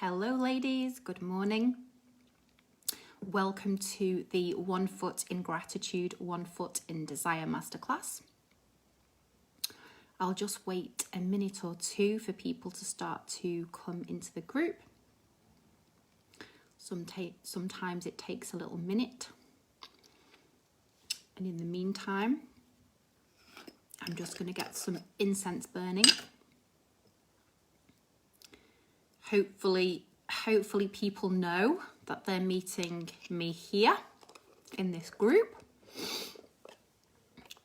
Hello ladies, good morning. Welcome to the 1 Foot in Gratitude, 1 Foot in Desire Masterclass. I'll just wait a minute or two for people to start to come into the group. Sometimes it takes a little minute. And in the meantime, I'm just going to get some incense burning. Hopefully people know that they're meeting me here in this group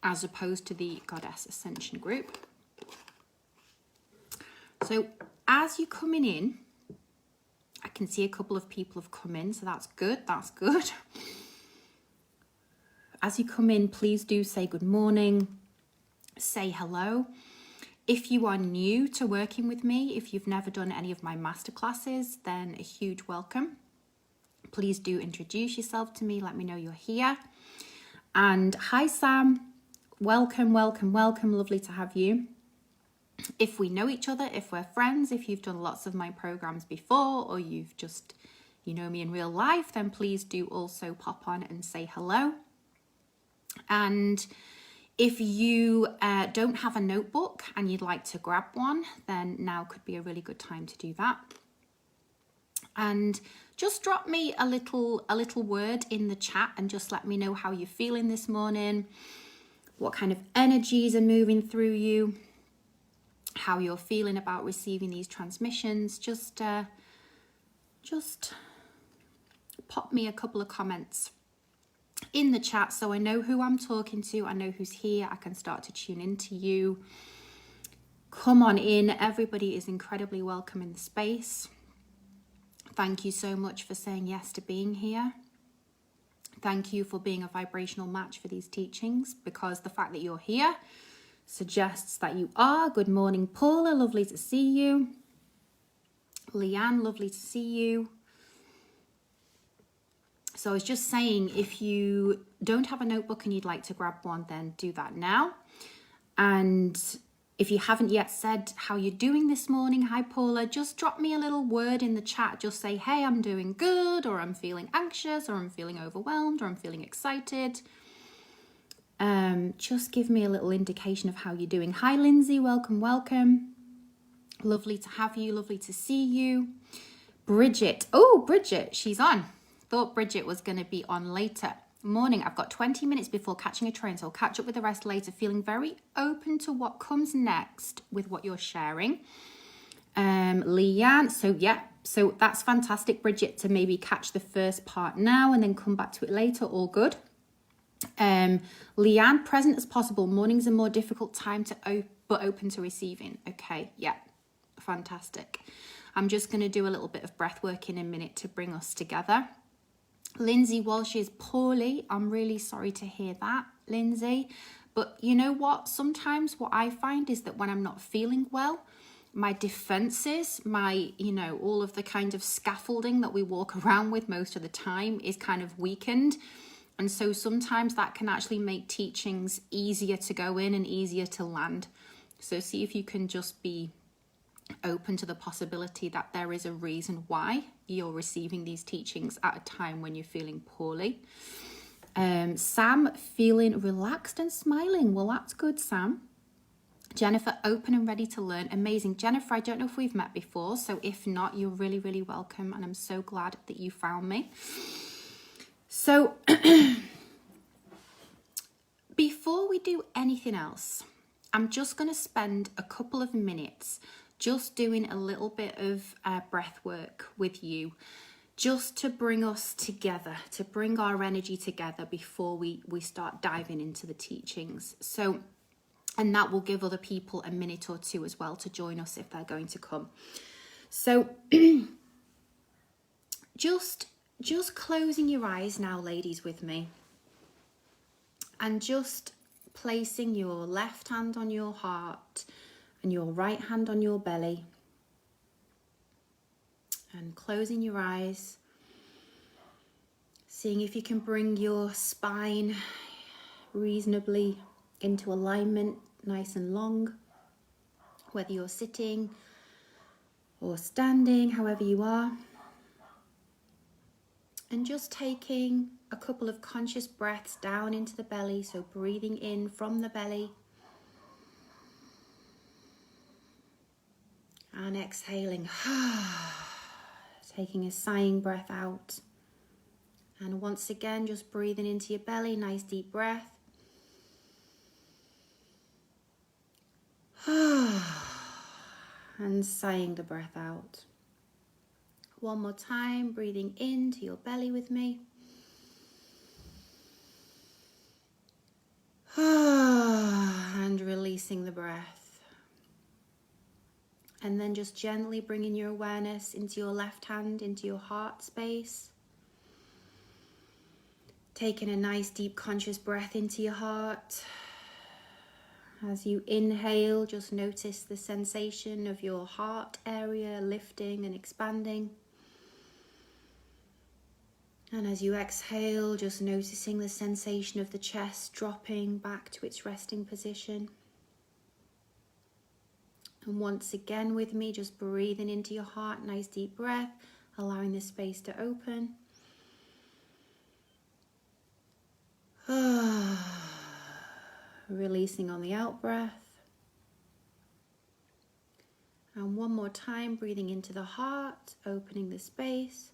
as opposed to the Goddess Ascension group. So as you're coming in, I can see a couple of people have come in, so that's good. As you come in, please do say good morning, say hello. If you are new to working with me, if you've never done any of my masterclasses, then a huge welcome. Please do introduce yourself to me. Let me know you're here. And hi, Sam. Welcome. Lovely to have you. If we know each other, if we're friends, if you've done lots of my programs before, or you know me in real life, then please do also pop on and say hello. And if you don't have a notebook and you'd like to grab one, then now could be a really good time to do that. And just drop me a little word in the chat and just let me know how you're feeling this morning, what kind of energies are moving through you, how you're feeling about receiving these transmissions. Just pop me a couple of comments in the chat so I know who I'm talking to, I know who's here, I can start to tune into you. Come on in, everybody is incredibly welcome in the space. Thank you so much for saying yes to being here. Thank you for being a vibrational match for these teachings, because the fact that you're here suggests that you are. Good morning, Paula, lovely to see you. Leanne, lovely to see you. So I was just saying, if you don't have a notebook and you'd like to grab one, then do that now. And if you haven't yet said how you're doing this morning, hi Paula, just drop me a little word in the chat. Just say, hey, I'm doing good, or I'm feeling anxious, or I'm feeling overwhelmed, or I'm feeling excited. Just give me a little indication of how you're doing. Hi Lindsay, welcome. Lovely to have you, lovely to see you. Bridget, she's on. Thought Bridget was going to be on later. Morning, I've got 20 minutes before catching a train, so I'll catch up with the rest later. Feeling very open to what comes next with what you're sharing. Leanne, so that's fantastic, Bridget, to maybe catch the first part now and then come back to it later. All good. Leanne, present as possible. Mornings are more difficult time but open to receiving. Okay, yeah, fantastic. I'm just going to do a little bit of breath work in a minute to bring us together. Lindsay Walsh is poorly. I'm really sorry to hear that, Lindsay. But you know what? Sometimes what I find is that when I'm not feeling well, my defenses, all of the kind of scaffolding that we walk around with most of the time is kind of weakened. And so sometimes that can actually make teachings easier to go in and easier to land. So see if you can just be open to the possibility that there is a reason why you're receiving these teachings at a time when you're feeling poorly. Sam, feeling relaxed and smiling. Well, that's good, Sam. Jennifer, open and ready to learn. Amazing. Jennifer, I don't know if we've met before, so if not, you're really, really welcome, and I'm so glad that you found me. So before we do anything else, I'm just going to spend a couple of minutes just doing a little bit of breath work with you, just to bring us together, to bring our energy together before we start diving into the teachings. So, and that will give other people a minute or two as well to join us if they're going to come. So just closing your eyes now, ladies, with me, and just placing your left hand on your heart and your right hand on your belly, and closing your eyes, seeing if you can bring your spine reasonably into alignment, nice and long, whether you're sitting or standing, however you are. And just taking a couple of conscious breaths down into the belly, so breathing in from the belly and exhaling, taking a sighing breath out. And once again, just breathing into your belly, nice deep breath. And sighing the breath out. One more time, breathing into your belly with me. And releasing the breath. And then just gently bringing your awareness into your left hand, into your heart space. Taking a nice deep conscious breath into your heart. As you inhale, just notice the sensation of your heart area lifting and expanding. And as you exhale, just noticing the sensation of the chest dropping back to its resting position. And once again with me, just breathing into your heart, nice deep breath, allowing the space to open. Releasing on the out breath. And one more time, breathing into the heart, opening the space.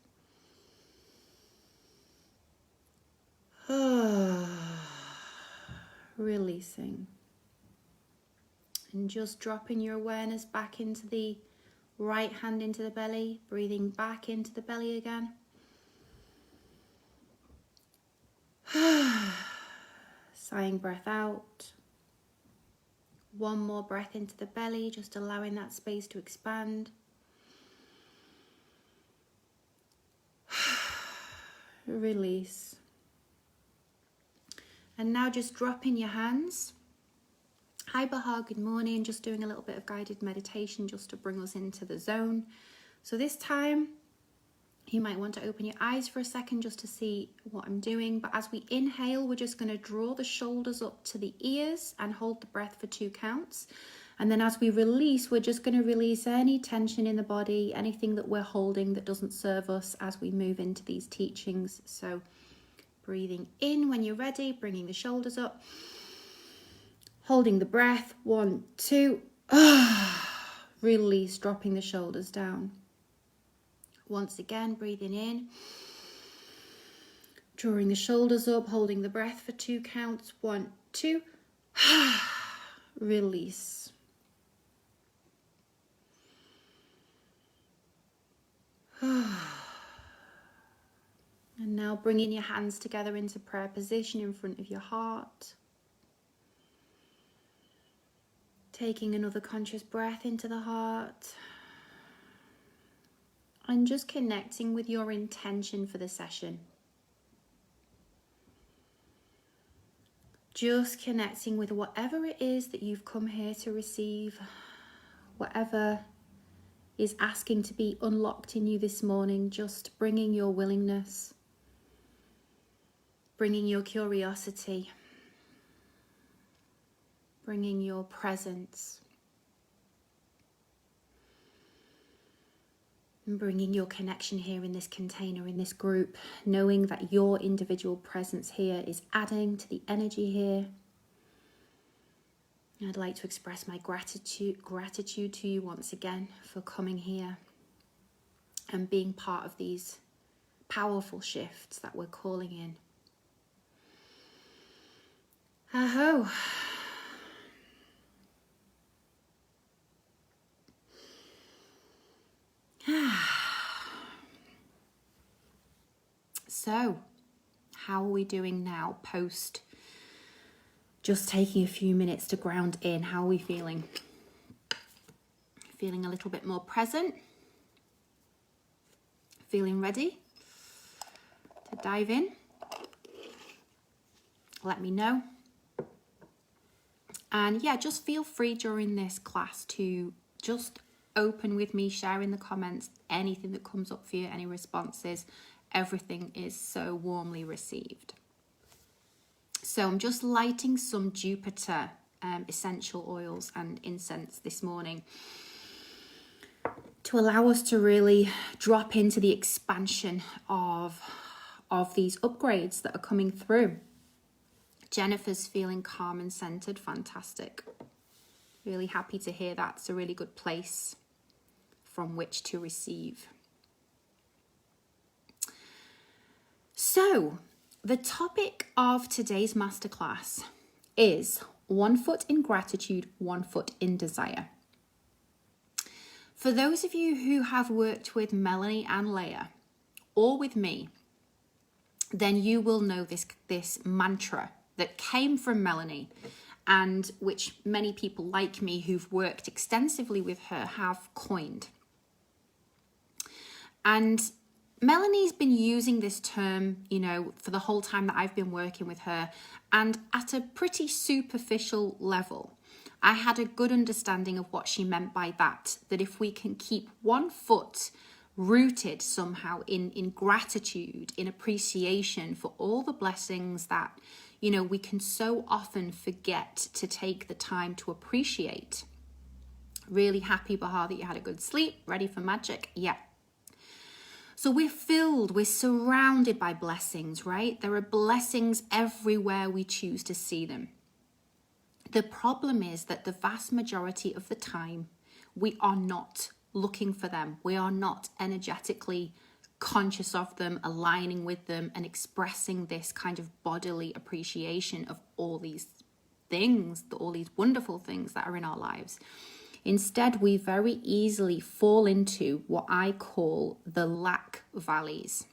Releasing. And just dropping your awareness back into the right hand into the belly, breathing back into the belly again. Sighing breath out. One more breath into the belly, just allowing that space to expand. Release. And now just dropping your hands. Hi Baha, good morning. Just doing a little bit of guided meditation just to bring us into the zone. So this time, you might want to open your eyes for a second just to see what I'm doing. But as we inhale, we're just going to draw the shoulders up to the ears and hold the breath for 2 counts. And then as we release, we're just going to release any tension in the body, anything that we're holding that doesn't serve us as we move into these teachings. So breathing in when you're ready, bringing the shoulders up, holding the breath, 1, 2, release, dropping the shoulders down. Once again, breathing in, drawing the shoulders up, holding the breath for 2 counts, 1, 2, release. And now bringing your hands together into prayer position in front of your heart. Taking another conscious breath into the heart. And just connecting with your intention for the session. Just connecting with whatever it is that you've come here to receive, whatever is asking to be unlocked in you this morning, just bringing your willingness, bringing your curiosity, bringing your presence. And bringing your connection here in this container, in this group, knowing that your individual presence here is adding to the energy here. I'd like to express my gratitude to you once again for coming here and being part of these powerful shifts that we're calling in. Aho. So, how are we doing now post just taking a few minutes to ground in? How are we feeling? Feeling a little bit more present? Feeling ready to dive in? Let me know. And yeah, just feel free during this class to just open with me, share in the comments anything that comes up for you, any responses. Everything is so warmly received. So I'm just lighting some Jupiter essential oils and incense this morning. to allow us to really drop into the expansion of these upgrades that are coming through. Jennifer's feeling calm and centered. Fantastic. Really happy to hear that. It's a really good place from which to receive. So, the topic of today's masterclass is 1 foot in gratitude, 1 foot in desire. For those of you who have worked with Melanie and Leah, or with me, then you will know this mantra that came from Melanie, and which many people like me who've worked extensively with her have coined. And Melanie's been using this term, for the whole time that I've been working with her, and at a pretty superficial level. I had a good understanding of what she meant by that if we can keep 1 foot rooted somehow in gratitude, in appreciation for all the blessings that, we can so often forget to take the time to appreciate. Really happy, Bahar, that you had a good sleep, ready for magic? Yeah. So we're surrounded by blessings, right? There are blessings everywhere we choose to see them. The problem is that the vast majority of the time, we are not looking for them. We are not energetically conscious of them, aligning with them, and expressing this kind of bodily appreciation of all these things, all these wonderful things that are in our lives. Instead, we very easily fall into what I call the lack valleys.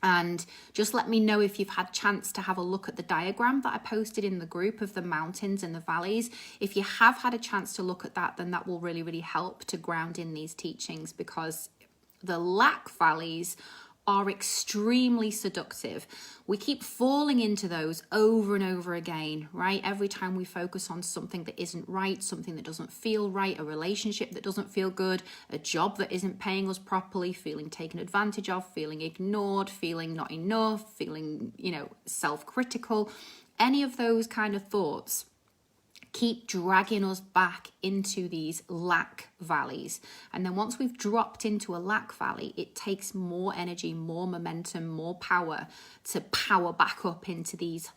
And just let me know if you've had a chance to have a look at the diagram that I posted in the group of the mountains and the valleys. If you have had a chance to look at that, then that will really, really help to ground in these teachings, because the lack valleys are extremely seductive. We keep falling into those over and over again, right? Every time we focus on something that isn't right, something that doesn't feel right, a relationship that doesn't feel good, a job that isn't paying us properly, feeling taken advantage of, feeling ignored, feeling not enough, feeling, self-critical, any of those kind of thoughts keep dragging us back into these lack valleys. And then once we've dropped into a lack valley, it takes more energy, more momentum, more power to power back up into these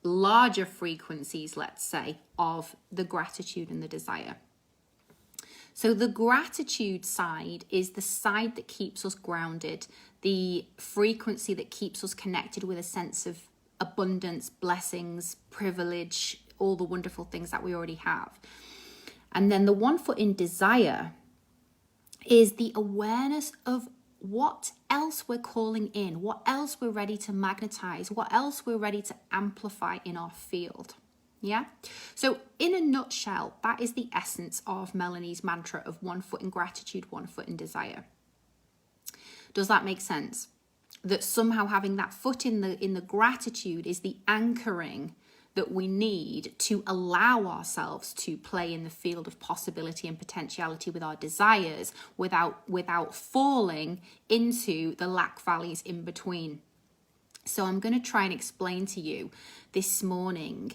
larger frequencies, let's say, of the gratitude and the desire. So the gratitude side is the side that keeps us grounded, the frequency that keeps us connected with a sense of abundance, blessings, privilege, all the wonderful things that we already have. And then the 1 foot in desire is the awareness of what else we're calling in, what else we're ready to magnetize, what else we're ready to amplify in our field. Yeah. So in a nutshell, that is the essence of Melanie's mantra of 1 foot in gratitude, 1 foot in desire. Does that make sense? That somehow having that foot in the gratitude is the anchoring that we need to allow ourselves to play in the field of possibility and potentiality with our desires without falling into the lack valleys in between. So I'm going to try and explain to you this morning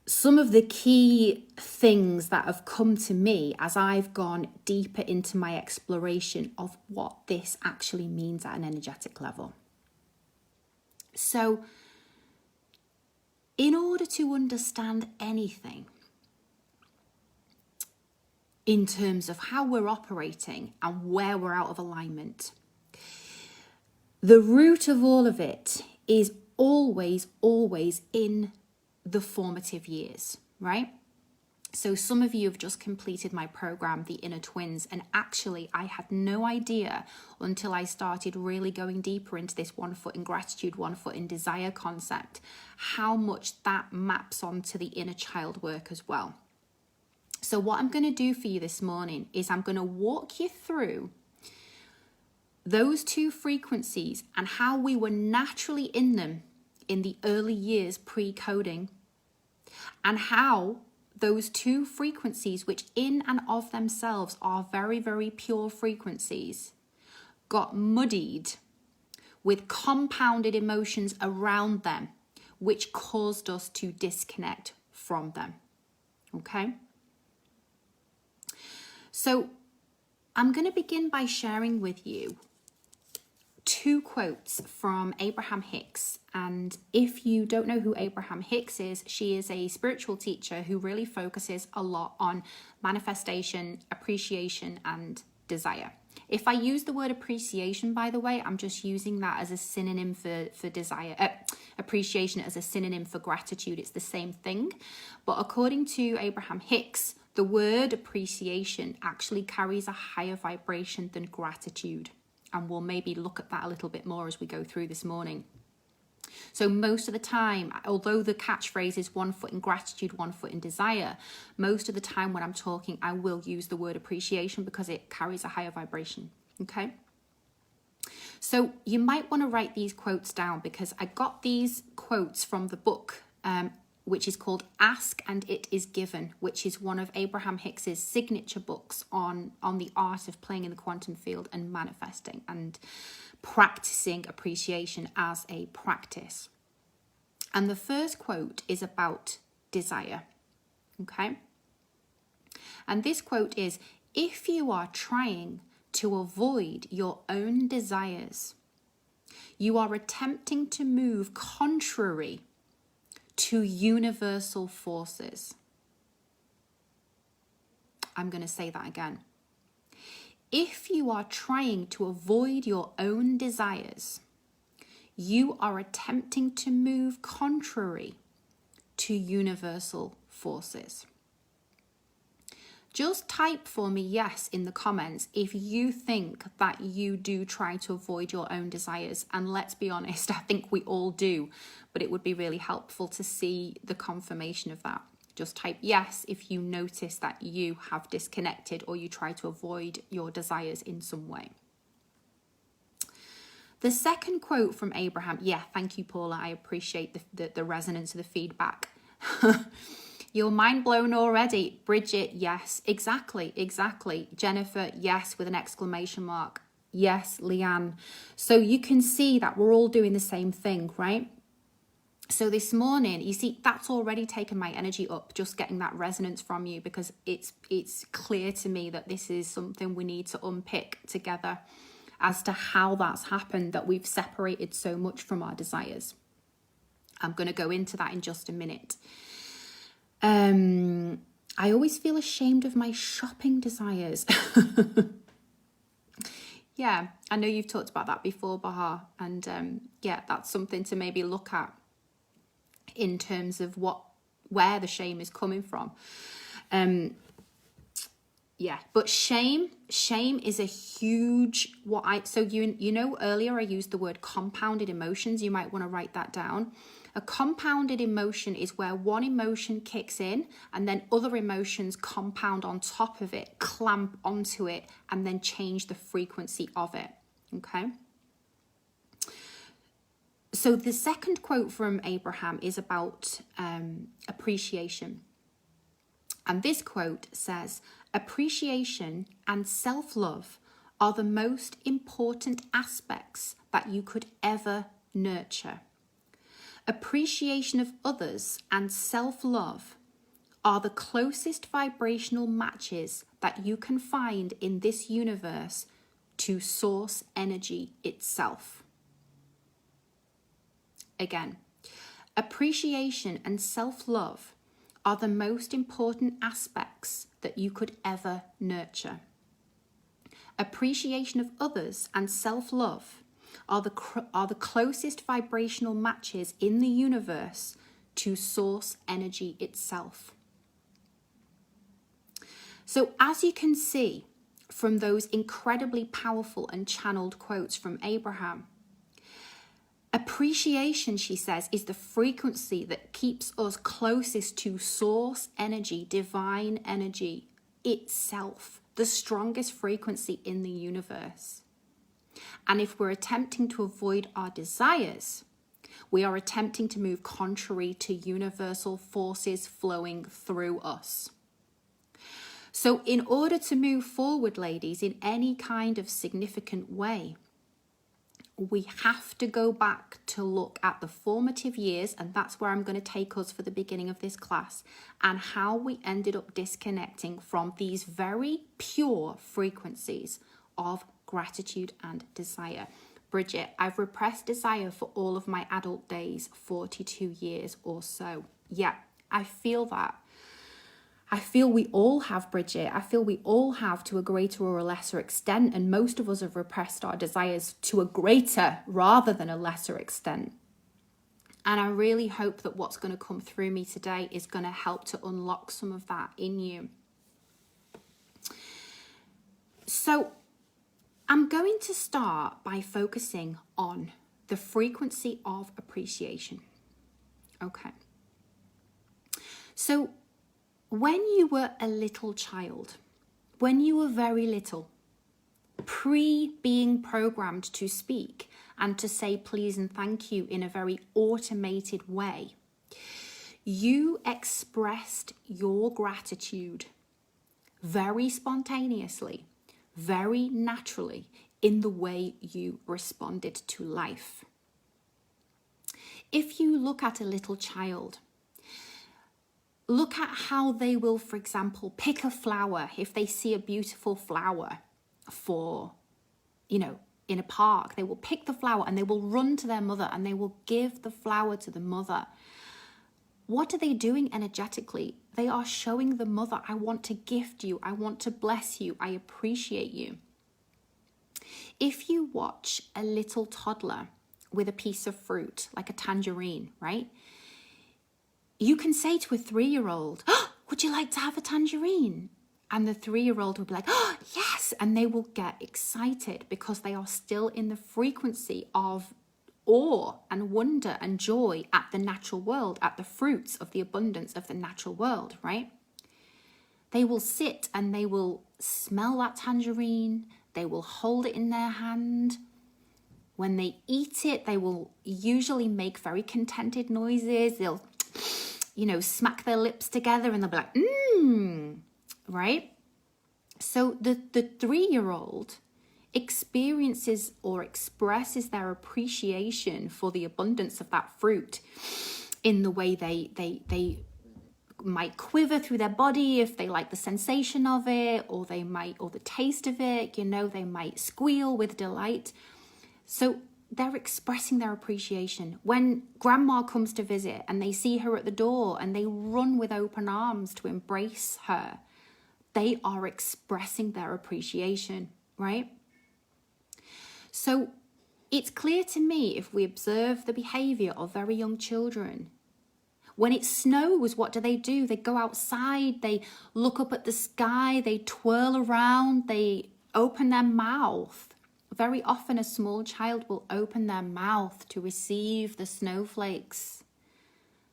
some of the key things that have come to me as I've gone deeper into my exploration of what this actually means at an energetic level. So in order to understand anything in terms of how we're operating and where we're out of alignment, the root of all of it is always in the formative years, right? So some of you have just completed my program, The Inner Twins, and actually I had no idea until I started really going deeper into this 1 foot in gratitude, 1 foot in desire concept, how much that maps onto the inner child work as well. So what I'm going to do for you this morning is I'm going to walk you through those two frequencies and how we were naturally in them in the early years pre-coding, and how those two frequencies, which in and of themselves are very, very pure frequencies, got muddied with compounded emotions around them, which caused us to disconnect from them. Okay? So I'm going to begin by sharing with you 2 quotes from Abraham Hicks. And if you don't know who Abraham Hicks is, she is a spiritual teacher who really focuses a lot on manifestation, appreciation, and desire. If I use the word appreciation, by the way, I'm just using that as a synonym for desire. Appreciation as a synonym for gratitude. It's the same thing. But according to Abraham Hicks, the word appreciation actually carries a higher vibration than gratitude. And we'll maybe look at that a little bit more as we go through this morning. So most of the time, although the catchphrase is 1 foot in gratitude, 1 foot in desire, most of the time when I'm talking, I will use the word appreciation because it carries a higher vibration. Okay. So you might want to write these quotes down because I got these quotes from the book, which is called Ask and It Is Given, which is one of Abraham Hicks's signature books on the art of playing in the quantum field and manifesting and practicing appreciation as a practice. And the first quote is about desire. Okay? And this quote is, if you are trying to avoid your own desires, you are attempting to move contrary to universal forces. I'm going to say that again. If you are trying to avoid your own desires, you are attempting to move contrary to universal forces. Just type for me yes in the comments if you think that you do try to avoid your own desires. And let's be honest, I think we all do, but it would be really helpful to see the confirmation of that. Just type yes if you notice that you have disconnected or you try to avoid your desires in some way. The second quote from Abraham, thank you, Paula. I appreciate the resonance of the feedback. You're mind blown already. Bridget, yes, exactly. Jennifer, yes, with an exclamation mark. Yes, Leanne. So you can see that we're all doing the same thing, right? So this morning, you see, that's already taken my energy up, just getting that resonance from you, because it's clear to me that this is something we need to unpick together as to how that's happened, that we've separated so much from our desires. I'm going to go into that in just a minute. I always feel ashamed of my shopping desires. Yeah, I know you've talked about that before, Bahar. And that's something to maybe look at in terms of where the shame is coming from. But shame is a huge, you know, earlier I used the word compounded emotions. You might want to write that down. A compounded emotion is where one emotion kicks in and then other emotions compound on top of it, clamp onto it, and then change the frequency of it. Okay. So the second quote from Abraham is about appreciation. And this quote says, appreciation and self-love are the most important aspects that you could ever nurture. Appreciation of others and self-love are the closest vibrational matches that you can find in this universe to source energy itself. Again, appreciation and self-love are the most important aspects that you could ever nurture. Appreciation of others and self-love are the closest vibrational matches in the universe to source energy itself. So as you can see from those incredibly powerful and channeled quotes from Abraham, appreciation, she says, is the frequency that keeps us closest to source energy, divine energy itself, the strongest frequency in the universe. And if we're attempting to avoid our desires, we are attempting to move contrary to universal forces flowing through us. So in order to move forward, ladies, in any kind of significant way, We have to go back to look at the formative years, and that's where I'm going to take us for the beginning of this class, and how we ended up disconnecting from these very pure frequencies of gratitude and desire. Bridget, I've repressed desire for all of my adult days, 42 years or so. Yeah, I feel that. I feel we all have, Bridget. I feel we all have, to a greater or a lesser extent, and most of us have repressed our desires to a greater rather than a lesser extent. And I really hope that what's going to come through me today is going to help to unlock some of that in you. So I'm going to start by focusing on the frequency of appreciation. Okay. So when you were a little child, when you were very little, being programmed to speak and to say please and thank you in a very automated way, you expressed your gratitude very spontaneously, very naturally, in the way you responded to life. If you look at a little child, look at how they will, for example, pick a flower. If they see a beautiful flower in a park, they will pick the flower and they will run to their mother and they will give the flower to the mother. What are they doing energetically? They are showing the mother, I want to gift you, I want to bless you, I appreciate you. If you watch a little toddler with a piece of fruit, like a tangerine, right? You can say to a 3-year-old, oh, would you like to have a tangerine? And the 3-year-old will be like, oh, yes. And they will get excited because they are still in the frequency of awe and wonder and joy at the natural world, at the fruits of the abundance of the natural world, right? They will sit and they will smell that tangerine. They will hold it in their hand. When they eat it, they will usually make very contented noises. They'll smack their lips together and they'll be like, right? So the 3-year-old experiences or expresses their appreciation for the abundance of that fruit in the way they might quiver through their body if they like the sensation of it, or the taste of it, they might squeal with delight. So they're expressing their appreciation. When grandma comes to visit and they see her at the door and they run with open arms to embrace her, they are expressing their appreciation, right? So it's clear to me, if we observe the behavior of very young children, when it snows, what do? They go outside, they look up at the sky, they twirl around, they open their mouth. Very often a small child will open their mouth to receive the snowflakes.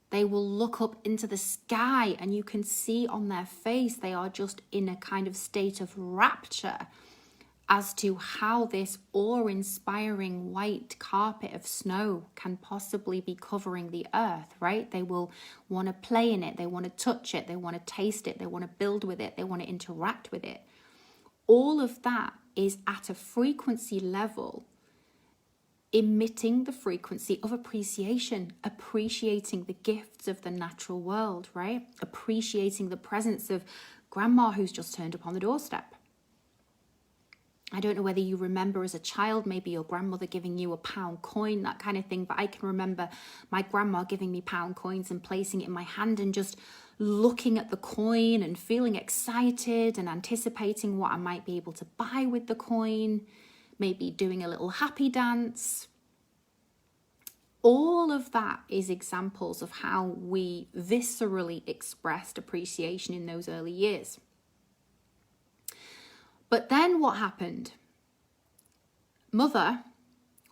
They will look up into the sky and you can see on their face they are just in a kind of state of rapture as to how this awe-inspiring white carpet of snow can possibly be covering the earth, right? They will want to play in it, they want to touch it, they want to taste it, they want to build with it, they want to interact with it. All of that is at a frequency level emitting the frequency of appreciation, appreciating the gifts of the natural world, right? Appreciating the presence of grandma who's just turned up on the doorstep. I don't know whether you remember as a child, maybe your grandmother giving you a pound coin, that kind of thing, but I can remember my grandma giving me pound coins and placing it in my hand and just looking at the coin and feeling excited and anticipating what I might be able to buy with the coin, maybe doing a little happy dance. All of that is examples of how we viscerally expressed appreciation in those early years. But then what happened? Mother,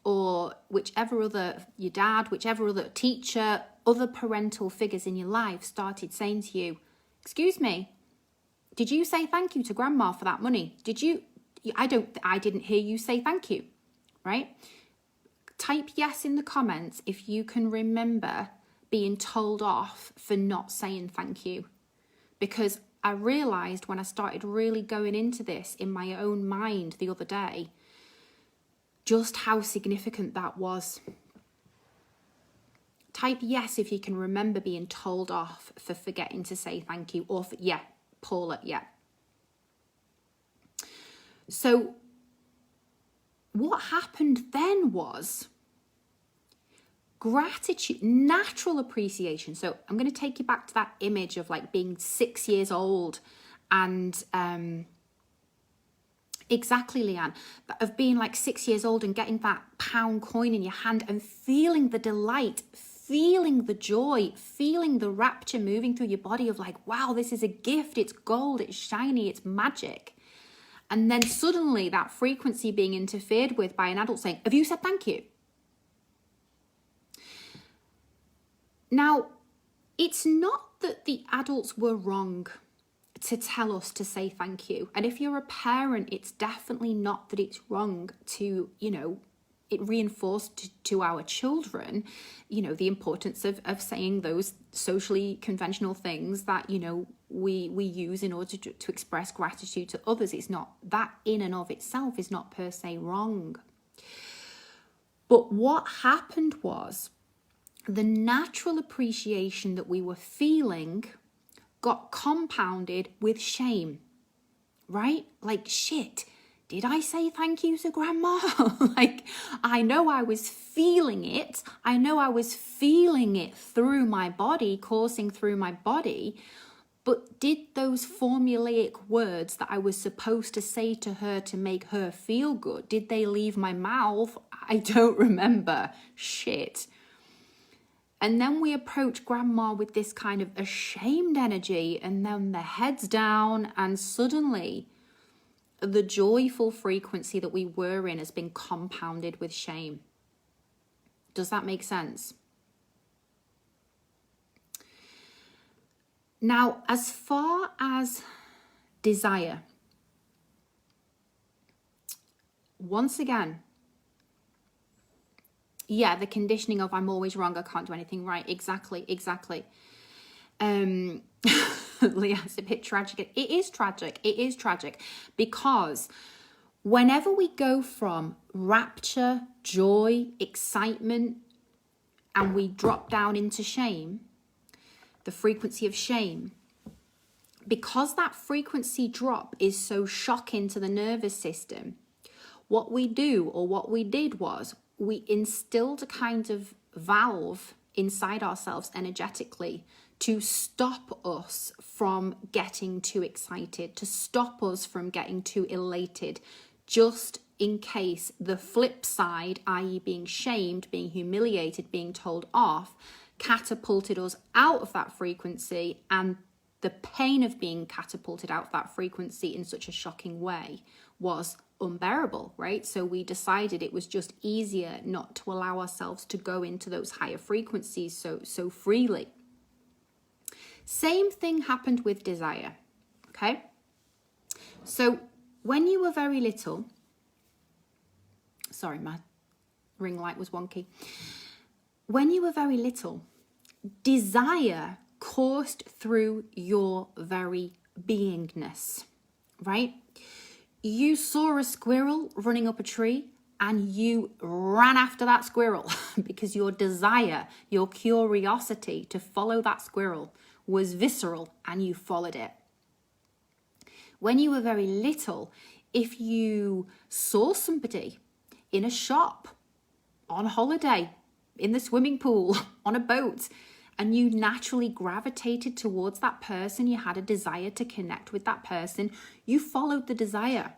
or whichever other, your dad, whichever other teacher, other parental figures in your life started saying to you, excuse me, did you say thank you to grandma for that money? Did you? I didn't hear you say thank you, right? Type yes in the comments if you can remember being told off for not saying thank you. Because I realised when I started really going into this in my own mind the other day, just how significant that was. Type yes if you can remember being told off for forgetting to say thank you, or for, yeah, Paula, yeah. So what happened then was gratitude, natural appreciation. So I'm going to take you back to that image of like being 6 years old and exactly, Leanne, of being like 6 years old and getting that pound coin in your hand and feeling the delight, feeling the joy, feeling the rapture moving through your body of like, wow, this is a gift, it's gold, it's shiny, it's magic. And then suddenly that frequency being interfered with by an adult saying, have you said thank you? Now, it's not that the adults were wrong to tell us to say thank you. And if you're a parent, it's definitely not that it's wrong to, it reinforced to our children, the importance of saying those socially conventional things that, we use in order to express gratitude to others. It's not, that in and of itself is not per se wrong. But what happened was the natural appreciation that we were feeling got compounded with shame, right? Like, shit, did I say thank you to grandma? Like, I know I was feeling it. I know I was feeling it through my body, coursing through my body. But did those formulaic words that I was supposed to say to her to make her feel good, did they leave my mouth? I don't remember. Shit. And then we approach grandma with this kind of ashamed energy, and then the head's down, and suddenly the joyful frequency that we were in has been compounded with shame. Does that make sense? Now, as far as desire, once again, yeah, the conditioning of I'm always wrong, I can't do anything right. Exactly. Leah, it's a bit tragic. It is tragic because whenever we go from rapture, joy, excitement, and we drop down into shame, the frequency of shame, because that frequency drop is so shocking to the nervous system, what we do, or what we did, was we instilled a kind of valve inside ourselves energetically to stop us from getting too excited, to stop us from getting too elated, just in case the flip side, i.e. being shamed, being humiliated, being told off, catapulted us out of that frequency, and the pain of being catapulted out of that frequency in such a shocking way was unbearable, right? So we decided it was just easier not to allow ourselves to go into those higher frequencies so freely. Same thing happened with desire, okay? So when you were very little, sorry, my ring light was wonky. When you were very little, desire coursed through your very beingness, right? You saw a squirrel running up a tree and you ran after that squirrel because your desire, your curiosity to follow that squirrel was visceral and you followed it. When you were very little, if you saw somebody in a shop, on holiday, in the swimming pool, on a boat, and you naturally gravitated towards that person, you had a desire to connect with that person, you followed the desire.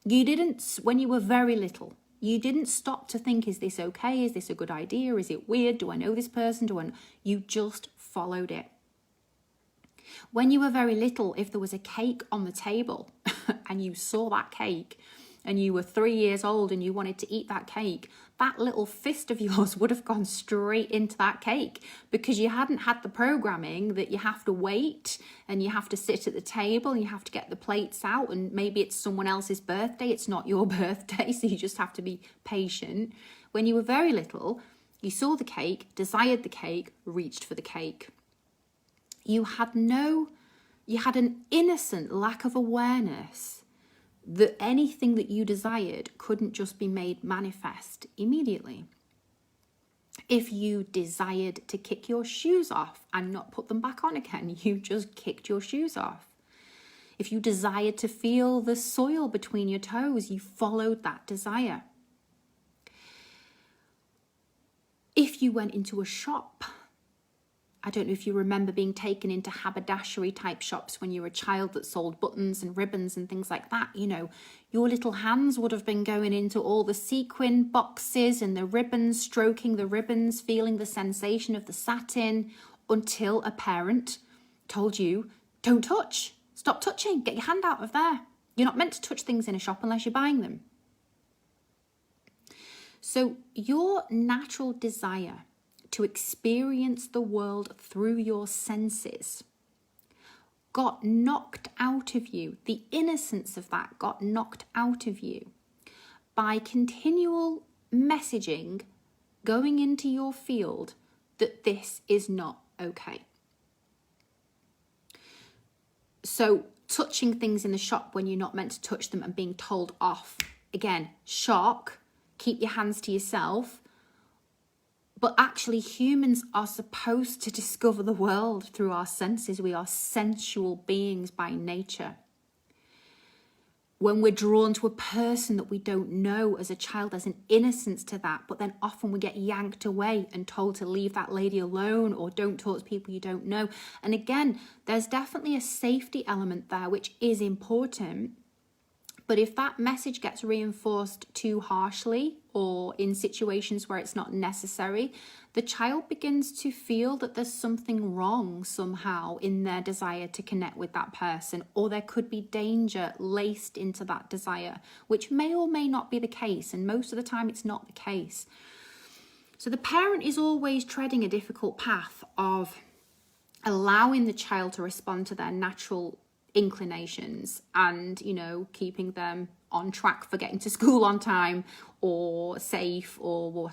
You didn't, when you were very little, you didn't stop to think, is this okay? Is this a good idea? Is it weird? Do I know this person? You just followed it. When you were very little, if there was a cake on the table and you saw that cake and you were 3 years old and you wanted to eat that cake, that little fist of yours would have gone straight into that cake because you hadn't had the programming that you have to wait and you have to sit at the table and you have to get the plates out, and maybe it's someone else's birthday, it's not your birthday, so you just have to be patient. When you were very little, you saw the cake, desired the cake, reached for the cake. You had an innocent lack of awareness that anything that you desired couldn't just be made manifest immediately. If you desired to kick your shoes off and not put them back on again, you just kicked your shoes off. If you desired to feel the soil between your toes, you followed that desire. If you went into a shop, I don't know if you remember being taken into haberdashery type shops when you were a child that sold buttons and ribbons and things like that. You know, your little hands would have been going into all the sequin boxes and the ribbons, stroking the ribbons, feeling the sensation of the satin, until a parent told you, don't touch, stop touching, get your hand out of there. You're not meant to touch things in a shop unless you're buying them. So your natural desire to experience the world through your senses got knocked out of you. The innocence of that got knocked out of you by continual messaging going into your field that this is not okay. So touching things in the shop when you're not meant to touch them and being told off. Again, shock, keep your hands to yourself. But actually, humans are supposed to discover the world through our senses. We are sensual beings by nature. When we're drawn to a person that we don't know as a child, there's an innocence to that. But then often we get yanked away and told to leave that lady alone or don't talk to people you don't know. And again, there's definitely a safety element there, which is important. But if that message gets reinforced too harshly or in situations where it's not necessary, the child begins to feel that there's something wrong somehow in their desire to connect with that person, or there could be danger laced into that desire, which may or may not be the case. And most of the time it's not the case. So the parent is always treading a difficult path of allowing the child to respond to their natural inclinations and, you know, keeping them on track for getting to school on time or safe or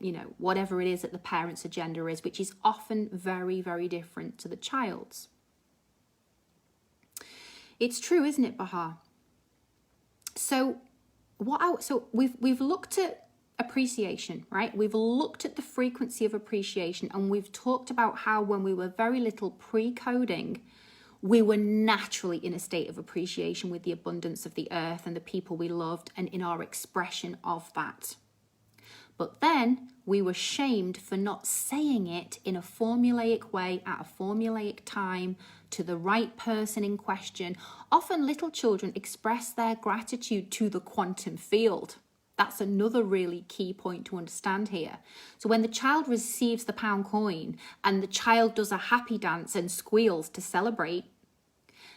you know, whatever it is that the parent's agenda is, which is often very, very different to the child's. It's true, isn't it, Bahar? So we've looked at appreciation, right? We've looked at the frequency of appreciation, and we've talked about how when we were very little, pre-coding, we were naturally in a state of appreciation with the abundance of the earth and the people we loved, and in our expression of that. But then we were shamed for not saying it in a formulaic way at a formulaic time to the right person in question. Often little children express their gratitude to the quantum field. That's another really key point to understand here. So when the child receives the pound coin and the child does a happy dance and squeals to celebrate,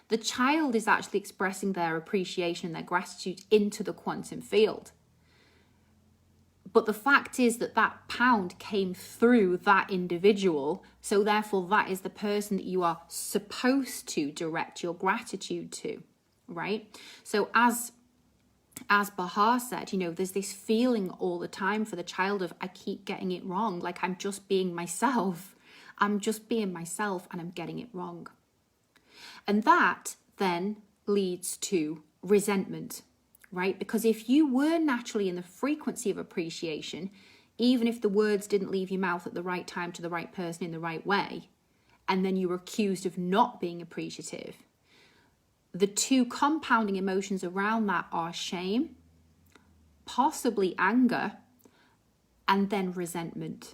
the child is actually expressing their appreciation and their gratitude into the quantum field. But the fact is that that pound came through that individual, so therefore that is the person that you are supposed to direct your gratitude to, right? So as Bahar said, you know, there's this feeling all the time for the child of, I keep getting it wrong, like I'm just being myself. I'm just being myself and I'm getting it wrong. And that then leads to resentment, right? Because if you were naturally in the frequency of appreciation, even if the words didn't leave your mouth at the right time to the right person in the right way, and then you were accused of not being appreciative, the two compounding emotions around that are shame, possibly anger, and then resentment.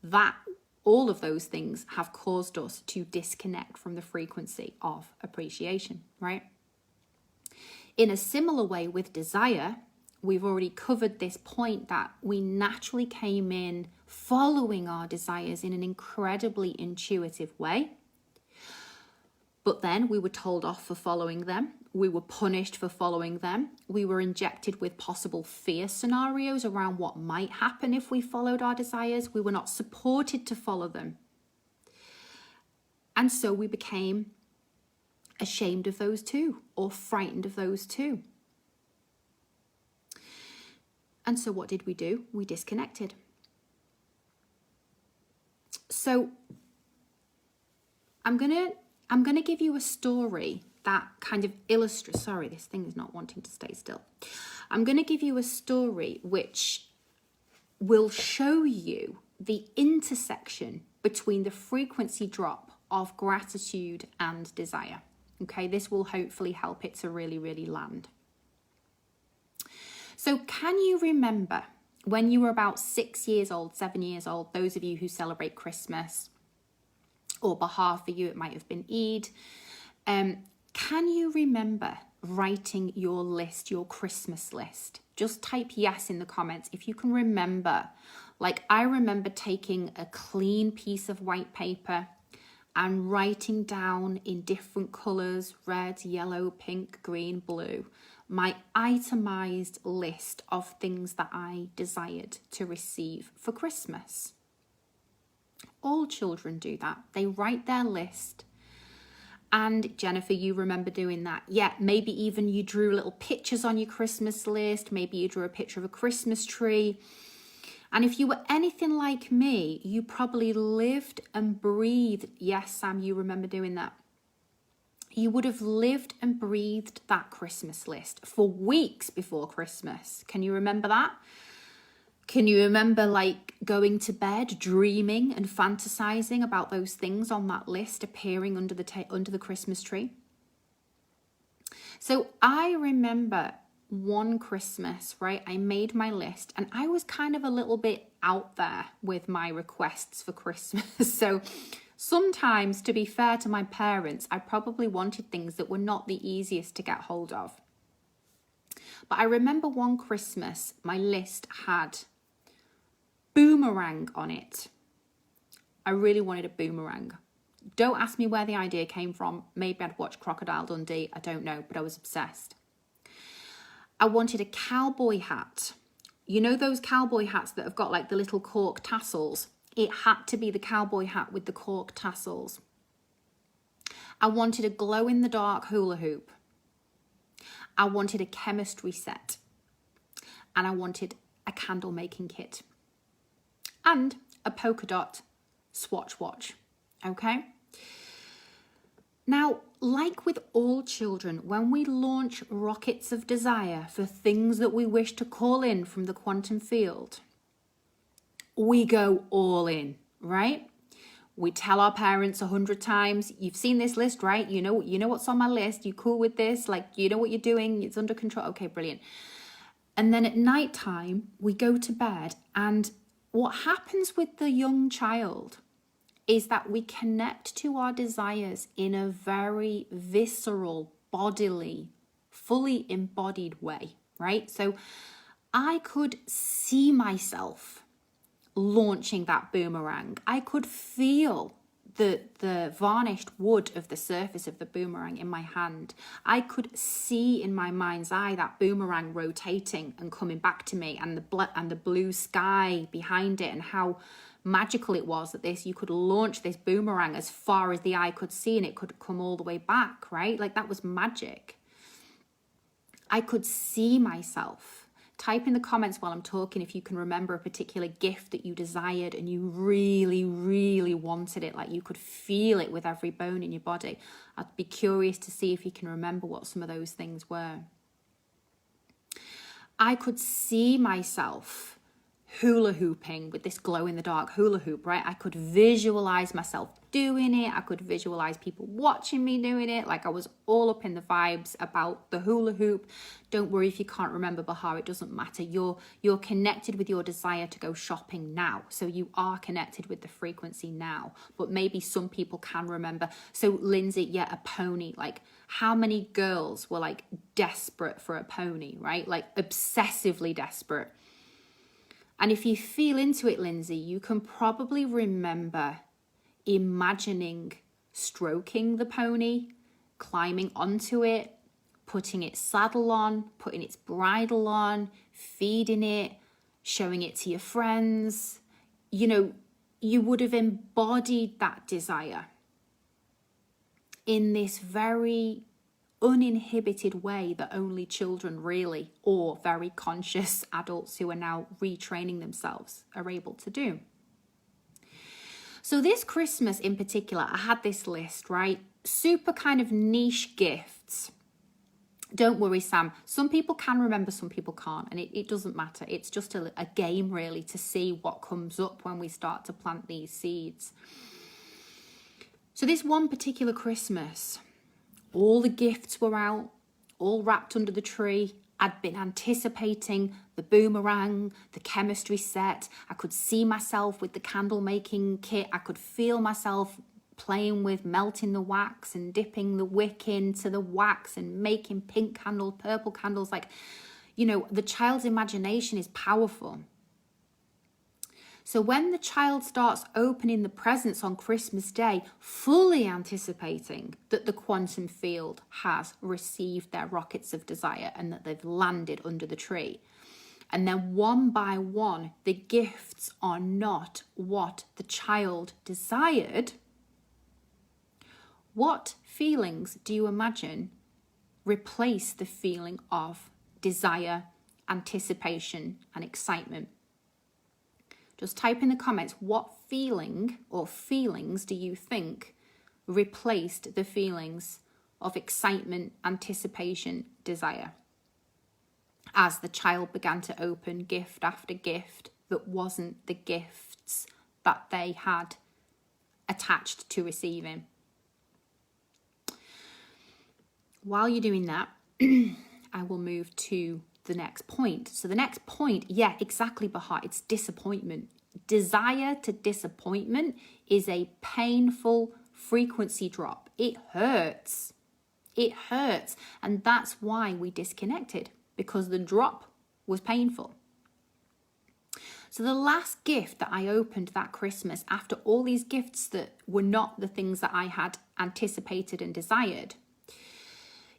That all of those things have caused us to disconnect from the frequency of appreciation, right? In a similar way with desire, we've already covered this point that we naturally came in following our desires in an incredibly intuitive way. But then we were told off for following them. We were punished for following them. We were injected with possible fear scenarios around what might happen if we followed our desires. We were not supported to follow them. And so we became ashamed of those too, or frightened of those too. And so what did we do? We disconnected. So I'm gonna give you a story that kind of illustrate. Sorry, this thing is not wanting to stay still. I'm going to give you a story which will show you the intersection between the frequency drop of gratitude and desire. Okay, this will hopefully help it to really, really land. So can you remember when you were about 6 years old, 7 years old, those of you who celebrate Christmas, or Bahar for you, it might have been Eid. Can you remember writing your list, your Christmas list? Just type yes in the comments if you can remember. Like, I remember taking a clean piece of white paper and writing down in different colours, red, yellow, pink, green, blue, my itemized list of things that I desired to receive for Christmas. All children do that. They write their list. And Jennifer, you remember doing that. Yeah, maybe even you drew little pictures on your Christmas list. Maybe you drew a picture of a Christmas tree. And if you were anything like me, you probably lived and breathed. Yes, Sam, you remember doing that. You would have lived and breathed that Christmas list for weeks before Christmas. Can you remember that? Can you remember like going to bed, dreaming and fantasizing about those things on that list appearing under the Christmas tree? So I remember one Christmas, right? I made my list and I was kind of a little bit out there with my requests for Christmas. So sometimes, to be fair to my parents, I probably wanted things that were not the easiest to get hold of. But I remember one Christmas, my list had boomerang on it. I really wanted a boomerang. Don't ask me where the idea came from. Maybe I'd watched Crocodile Dundee. I don't know, but I was obsessed. I wanted a cowboy hat. You know those cowboy hats that have got like the little cork tassels? It had to be the cowboy hat with the cork tassels. I wanted a glow-in-the-dark hula hoop. I wanted a chemistry set. And I wanted a candle making kit. And a polka dot swatch watch. Okay? Now, like with all children, when we launch rockets of desire for things that we wish to call in from the quantum field, we go all in, right? We tell our parents 100 times, you've seen this list, right? You know what's on my list. You cool with this? Like, you know what you're doing? It's under control. Okay, brilliant. And then at night time, we go to bed. And what happens with the young child is that we connect to our desires in a very visceral, bodily, fully embodied way, right? So I could see myself launching that boomerang. I could feel the varnished wood of the surface of the boomerang in my hand. I could see in my mind's eye that boomerang rotating and coming back to me, and the blue sky behind it, and how magical it was that you could launch this boomerang as far as the eye could see and it could come all the way back, right? Like, that was magic. I could see myself. Type in the comments while I'm talking if you can remember a particular gift that you desired and you really, really wanted it. Like, you could feel it with every bone in your body. I'd be curious to see if you can remember what some of those things were. I could see myself hula hooping with this glow in the dark hula hoop, right? I could visualize myself doing it. I could visualize people watching me doing it. Like, I was all up in the vibes about the hula hoop. Don't worry if you can't remember, Bahar, it doesn't matter. You're connected with your desire to go shopping now. So you are connected with the frequency now, but maybe some people can remember. So Lindsay, yeah, a pony. Like, how many girls were like desperate for a pony, right? Like, obsessively desperate. And if you feel into it, Lindsay, you can probably remember imagining stroking the pony, climbing onto it, putting its saddle on, putting its bridle on, feeding it, showing it to your friends. You know, you would have embodied that desire in this very uninhibited way that only children really, or very conscious adults who are now retraining themselves, are able to do. So this Christmas in particular, I had this list, right? Super kind of niche gifts. Don't worry, Sam. Some people can remember, some people can't. And it doesn't matter. It's just a game, really, to see what comes up when we start to plant these seeds. So this one particular Christmas, all the gifts were out, all wrapped under the tree. I'd been anticipating the boomerang, the chemistry set. I could see myself with the candle making kit. I could feel myself playing with melting the wax and dipping the wick into the wax and making pink candles, purple candles. Like, you know, the child's imagination is powerful. So when the child starts opening the presents on Christmas Day, fully anticipating that the quantum field has received their rockets of desire and that they've landed under the tree, and then one by one, the gifts are not what the child desired, what feelings do you imagine replace the feeling of desire, anticipation, and excitement? Just type in the comments, what feeling or feelings do you think replaced the feelings of excitement, anticipation, desire? As the child began to open gift after gift that wasn't the gifts that they had attached to receiving. While you're doing that, I will move to the next point. So the next point, yeah, exactly, Bahar, it's disappointment. Desire to disappointment is a painful frequency drop. It hurts. It hurts. And that's why we disconnected, because the drop was painful. So the last gift that I opened that Christmas, after all these gifts that were not the things that I had anticipated and desired,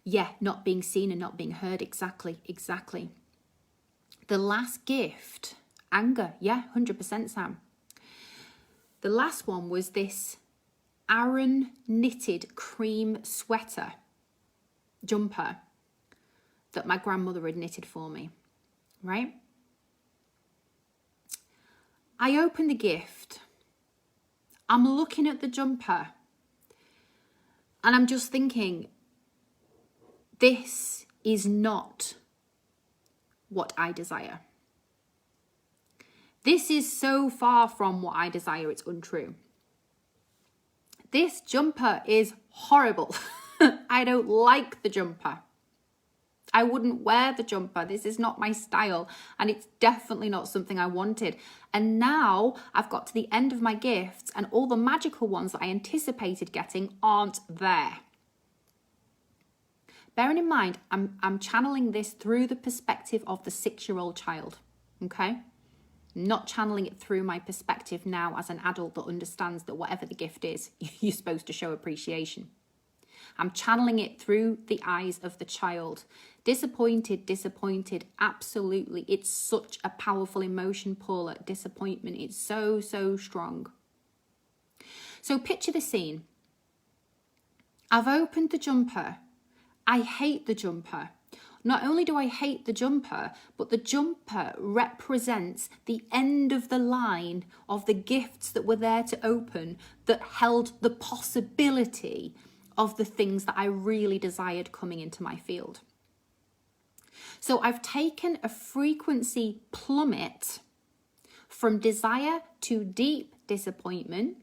yeah, not being seen and not being heard. Exactly. The last gift, anger. Yeah, 100%, Sam. The last one was this Aran knitted cream sweater jumper that my grandmother had knitted for me, right? I opened the gift. I'm looking at the jumper and I'm just thinking, this is not what I desire. This is so far from what I desire, it's untrue. This jumper is horrible. I don't like the jumper. I wouldn't wear the jumper. This is not my style. And it's definitely not something I wanted. And now I've got to the end of my gifts and all the magical ones that I anticipated getting aren't there. Bearing in mind, I'm channeling this through the perspective of the 6-year-old child, okay? Not channeling it through my perspective now as an adult that understands that whatever the gift is, you're supposed to show appreciation. I'm channeling it through the eyes of the child. Disappointed, absolutely. It's such a powerful emotion, Paula. Disappointment, it's so, so strong. So picture the scene. I've opened the jumper. I hate the jumper. Not only do I hate the jumper, but the jumper represents the end of the line of the gifts that were there to open that held the possibility of the things that I really desired coming into my field. So I've taken a frequency plummet from desire to deep disappointment.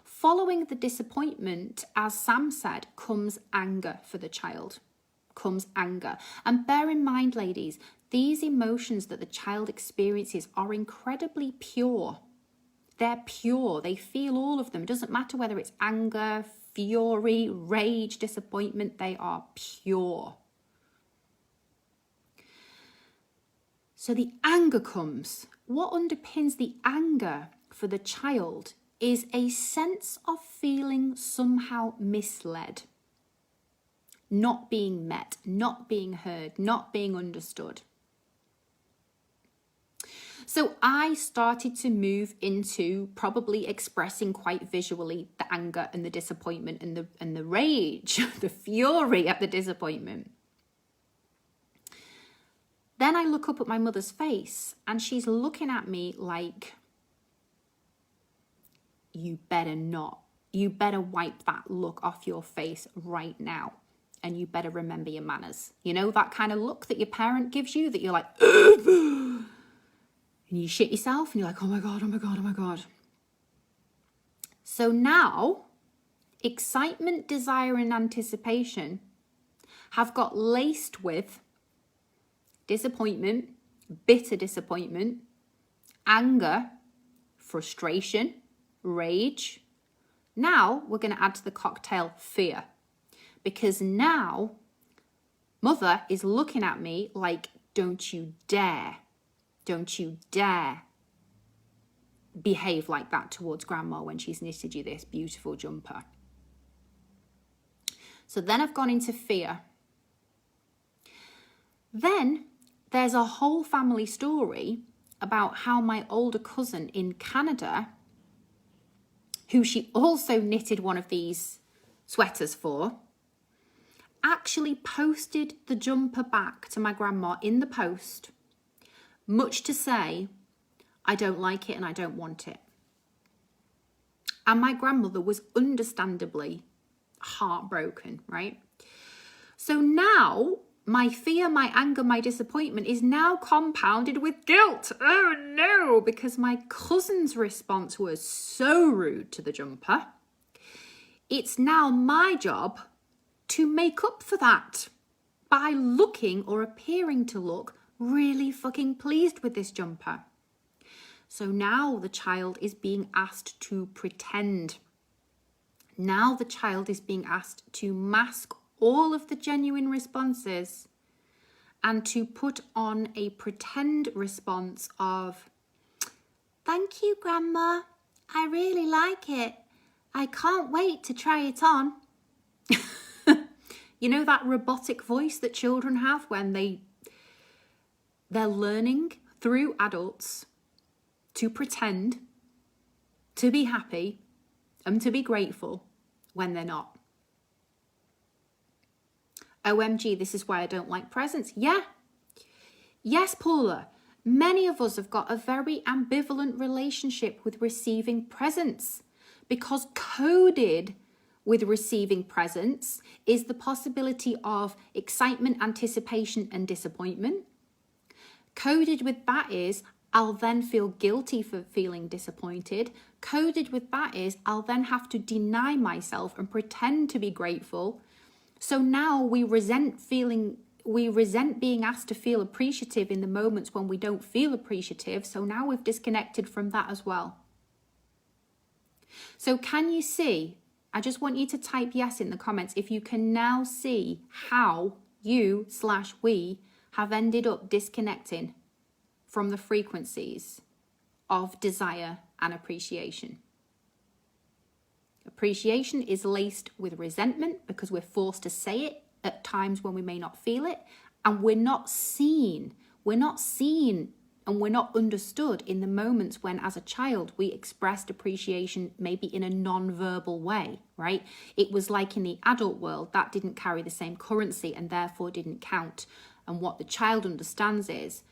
Following the disappointment, as Sam said, comes anger for the child. Comes anger. And bear in mind, ladies, these emotions that the child experiences are incredibly pure. They're pure. They feel all of them. It doesn't matter whether it's anger, fury, rage, disappointment. They are pure. So the anger comes. What underpins the anger for the child is a sense of feeling somehow misled, not being met, not being heard, not being understood. So I started to move into probably expressing quite visually the anger and the disappointment and the rage, the fury at the disappointment. Then I look up at my mother's face and she's looking at me like, you better not. You better wipe that look off your face right now. And you better remember your manners. You know, that kind of look that your parent gives you that you're like, and you shit yourself and you're like, oh my God, oh my God, oh my God. So now, excitement, desire, and anticipation have got laced with disappointment, bitter disappointment, anger, frustration, rage. Now we're going to add to the cocktail fear, because now mother is looking at me like, don't you dare behave like that towards grandma when she's knitted you this beautiful jumper. So then I've gone into fear. Then there's a whole family story about how my older cousin in Canada, who she also knitted one of these sweaters for, actually posted the jumper back to my grandma in the post, much to say, I don't like it and I don't want it. And my grandmother was understandably heartbroken, right? So now my fear, my anger, my disappointment is now compounded with guilt. Oh no, because my cousin's response was so rude to the jumper. It's now my job to make up for that by looking or appearing to look really fucking pleased with this jumper. So now the child is being asked to pretend. Now the child is being asked to mask all of the genuine responses and to put on a pretend response of, thank you, Grandma. I really like it. I can't wait to try it on. You know that robotic voice that children have when they're learning through adults to pretend to be happy and to be grateful when they're not. OMG, this is why I don't like presents. Yeah. Yes, Paula. Many of us have got a very ambivalent relationship with receiving presents, because coded with receiving presents is the possibility of excitement, anticipation, and disappointment. Coded with that is, I'll then feel guilty for feeling disappointed. Coded with that is, I'll then have to deny myself and pretend to be grateful. So now we resent being asked to feel appreciative in the moments when we don't feel appreciative. So now we've disconnected from that as well. So can you see? I just want you to type yes in the comments if you can now see how you/we have ended up disconnecting from the frequencies of desire and appreciation. Appreciation is laced with resentment because we're forced to say it at times when we may not feel it, and we're not seen and we're not understood in the moments when, as a child, we expressed appreciation maybe in a non-verbal way, right? It was like in the adult world, that didn't carry the same currency and therefore didn't count. And what the child understands is,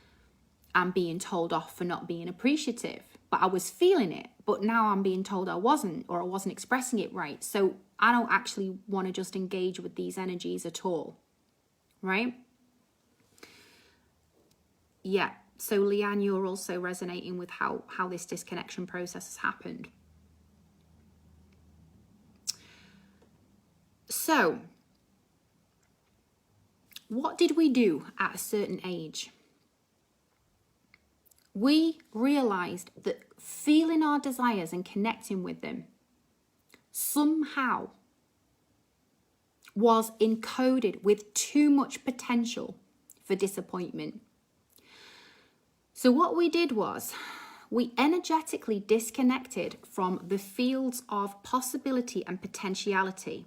I'm being told off for not being appreciative, but I was feeling it, but now I'm being told I wasn't, or I wasn't expressing it right. So I don't actually want to just engage with these energies at all, right? Yeah. So Leanne, you're also resonating with how this disconnection process has happened. So what did we do at a certain age? We realized that feeling our desires and connecting with them somehow was encoded with too much potential for disappointment. So what we did was we energetically disconnected from the fields of possibility and potentiality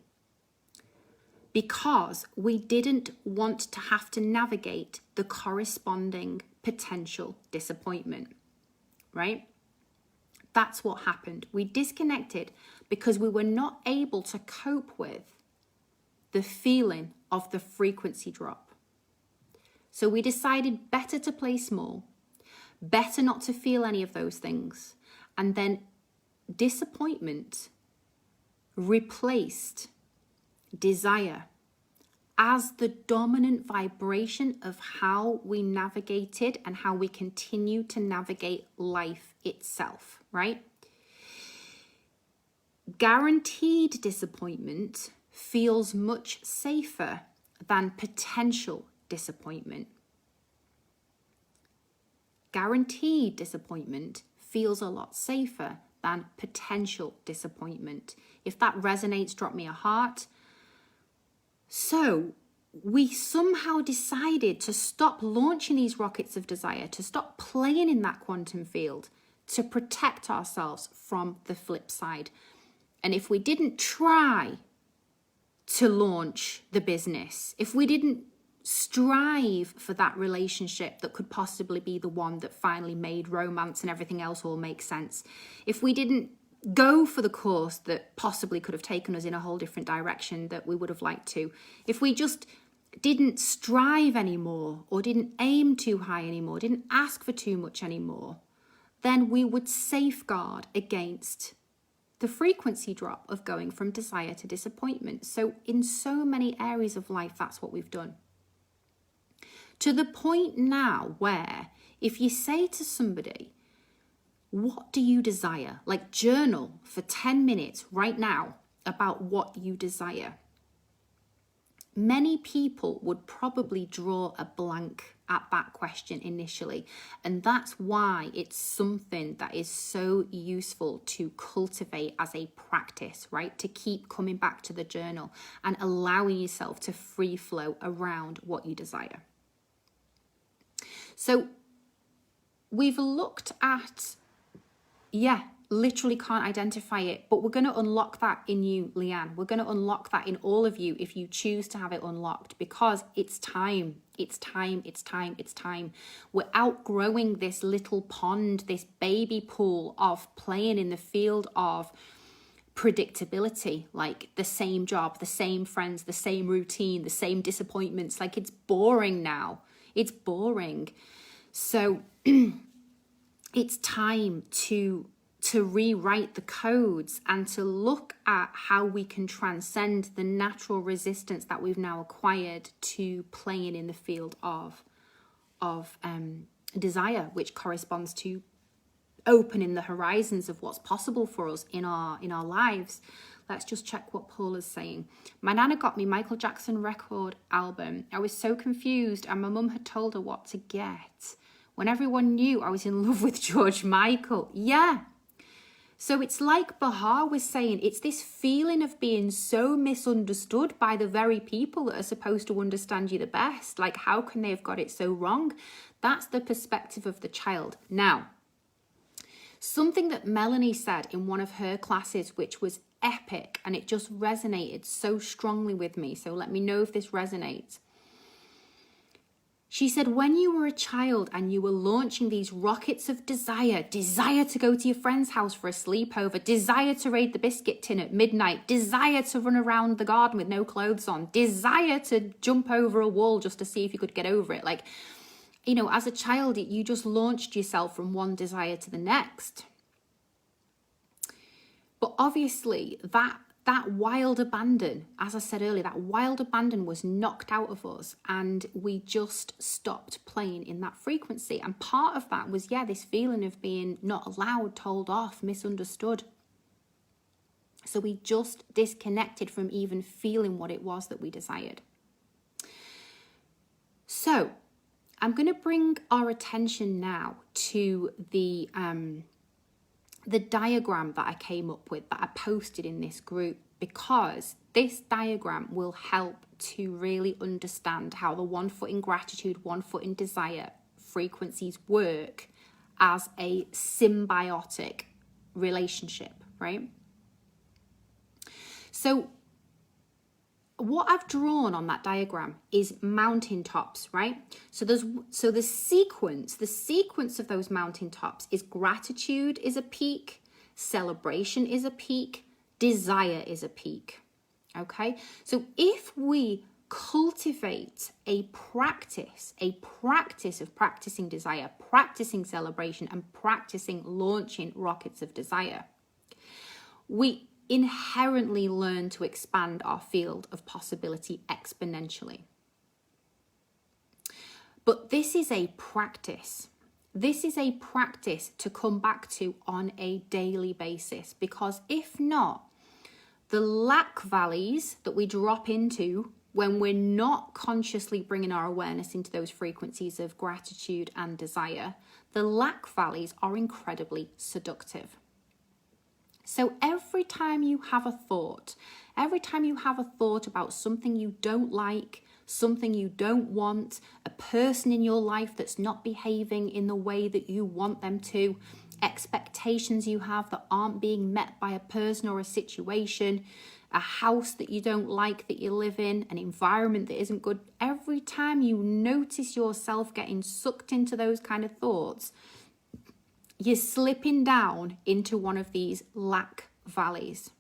because we didn't want to have to navigate the corresponding potential disappointment, right? That's what happened. We disconnected because we were not able to cope with the feeling of the frequency drop. So we decided better to play small, better not to feel any of those things, and then disappointment replaced desire as the dominant vibration of how we navigated and how we continue to navigate life itself, right? Guaranteed disappointment feels much safer than potential disappointment. Guaranteed disappointment feels a lot safer than potential disappointment. If that resonates, drop me a heart. So we somehow decided to stop launching these rockets of desire, to stop playing in that quantum field, to protect ourselves from the flip side. And if we didn't try to launch the business, if we didn't strive for that relationship that could possibly be the one that finally made romance and everything else all make sense, if we didn't go for the course that possibly could have taken us in a whole different direction that we would have liked to, if we just didn't strive anymore or didn't aim too high anymore, didn't ask for too much anymore, then we would safeguard against the frequency drop of going from desire to disappointment. So in so many areas of life, that's what we've done. To the point now where if you say to somebody, what do you desire? Like, journal for 10 minutes right now about what you desire. Many people would probably draw a blank at that question initially. And that's why it's something that is so useful to cultivate as a practice, right? To keep coming back to the journal and allowing yourself to free flow around what you desire. So we've looked at, literally can't identify it, but we're going to unlock that in you, Leanne. We're going to unlock that in all of you if you choose to have it unlocked, because it's time. It's time. We're outgrowing this little pond, this baby pool of playing in the field of predictability, like the same job, the same friends, the same routine, the same disappointments. Like, it's boring now. It's boring. So it's time to rewrite the codes and to look at how we can transcend the natural resistance that we've now acquired to playing in the field of desire, which corresponds to opening the horizons of what's possible for us in our lives. Let's just check what Paul is saying. My nana got me Michael Jackson record album. I was so confused, and my mum had told her what to get when everyone knew I was in love with George Michael. Yeah. So it's like Bahar was saying, it's this feeling of being so misunderstood by the very people that are supposed to understand you the best. Like, how can they have got it so wrong? That's the perspective of the child. Now, something that Melanie said in one of her classes, which was epic, and it just resonated so strongly with me. So let me know if this resonates. She said, when you were a child and you were launching these rockets of desire to go to your friend's house for a sleepover, desire to raid the biscuit tin at midnight, desire to run around the garden with no clothes on, desire to jump over a wall just to see if you could get over it. Like, you know, as a child, you just launched yourself from one desire to the next. But obviously that wild abandon, as I said earlier, that wild abandon was knocked out of us, and we just stopped playing in that frequency. And part of that was, this feeling of being not allowed, told off, misunderstood. So we just disconnected from even feeling what it was that we desired. So I'm going to bring our attention now to the diagram that I came up with, that I posted in this group, because this diagram will help to really understand how the 1 foot in gratitude, 1 foot in desire frequencies work as a symbiotic relationship, right? So what I've drawn on that diagram is mountaintops, right? So the sequence of those mountaintops is gratitude is a peak, celebration is a peak, desire is a peak. Okay? So if we cultivate a practice of practicing desire, practicing celebration, and practicing launching rockets of desire, we inherently learn to expand our field of possibility exponentially. But this is a practice. This is a practice to come back to on a daily basis, because if not, the lack valleys that we drop into when we're not consciously bringing our awareness into those frequencies of gratitude and desire, the lack valleys are incredibly seductive. So every time you have a thought about something you don't like, something you don't want, a person in your life that's not behaving in the way that you want them to, expectations you have that aren't being met by a person or a situation, a house that you don't like that you live in, an environment that isn't good, every time you notice yourself getting sucked into those kind of thoughts, you're slipping down into one of these lack valleys.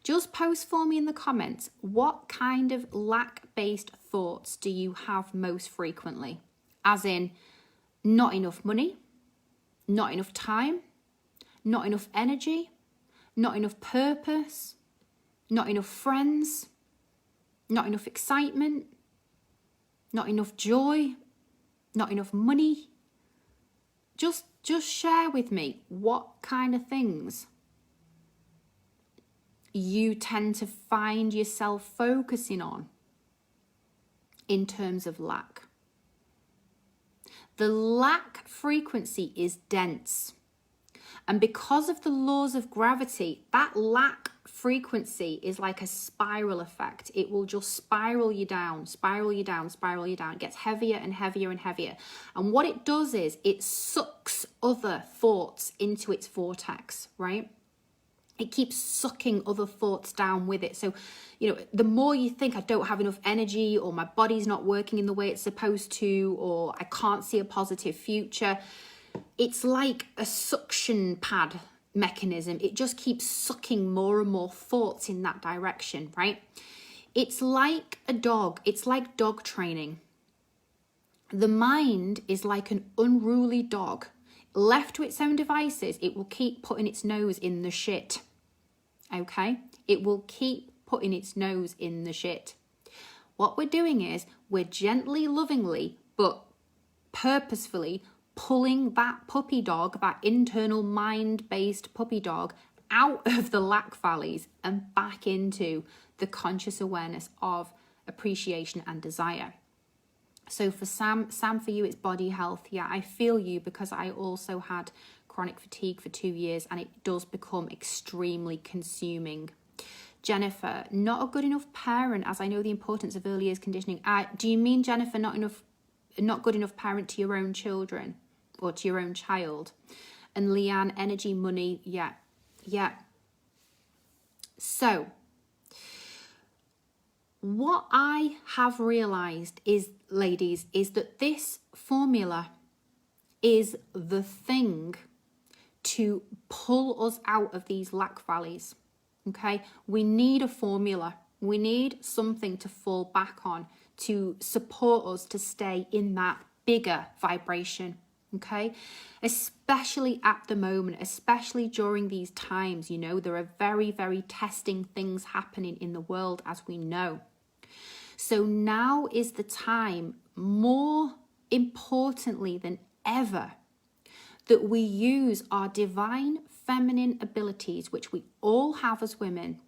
Just post for me in the comments, what kind of lack-based thoughts do you have most frequently? As in, not enough money, not enough time, not enough energy, not enough purpose, not enough friends, not enough excitement, not enough joy, not enough money. Just share with me what kind of things you tend to find yourself focusing on in terms of lack. The lack frequency is dense. And because of the laws of gravity, that lack frequency is like a spiral effect. It will just spiral you down, spiral you down, spiral you down. It gets heavier and heavier and heavier. And what it does is it sucks other thoughts into its vortex, right? It keeps sucking other thoughts down with it. So, the more you think, I don't have enough energy, or my body's not working in the way it's supposed to, or I can't see a positive future, it's like a suction pad mechanism. It just keeps sucking more and more thoughts in that direction, right? It's like a dog. It's like dog training. The mind is like an unruly dog. Left to its own devices, it will keep putting its nose in the shit. Okay? It will keep putting its nose in the shit. What we're doing is we're gently, lovingly, but purposefully pulling that puppy dog, that internal mind-based puppy dog, out of the lack valleys and back into the conscious awareness of appreciation and desire. So for Sam, for you, it's body health. Yeah, I feel you, because I also had chronic fatigue for 2 years, and it does become extremely consuming. Jennifer, not a good enough parent, as I know the importance of early years conditioning. Do you mean, Jennifer, not good enough parent to your own children or to your own child? And Leanne, energy, money, yeah. So what I have realized is, ladies, is that this formula is the thing to pull us out of these lack valleys. Okay, we need a formula. We need something to fall back on to support us to stay in that bigger vibration. Okay, especially at the moment, especially during these times, there are very, very testing things happening in the world, as we know. So now is the time, more importantly than ever, that we use our divine feminine abilities, which we all have as women,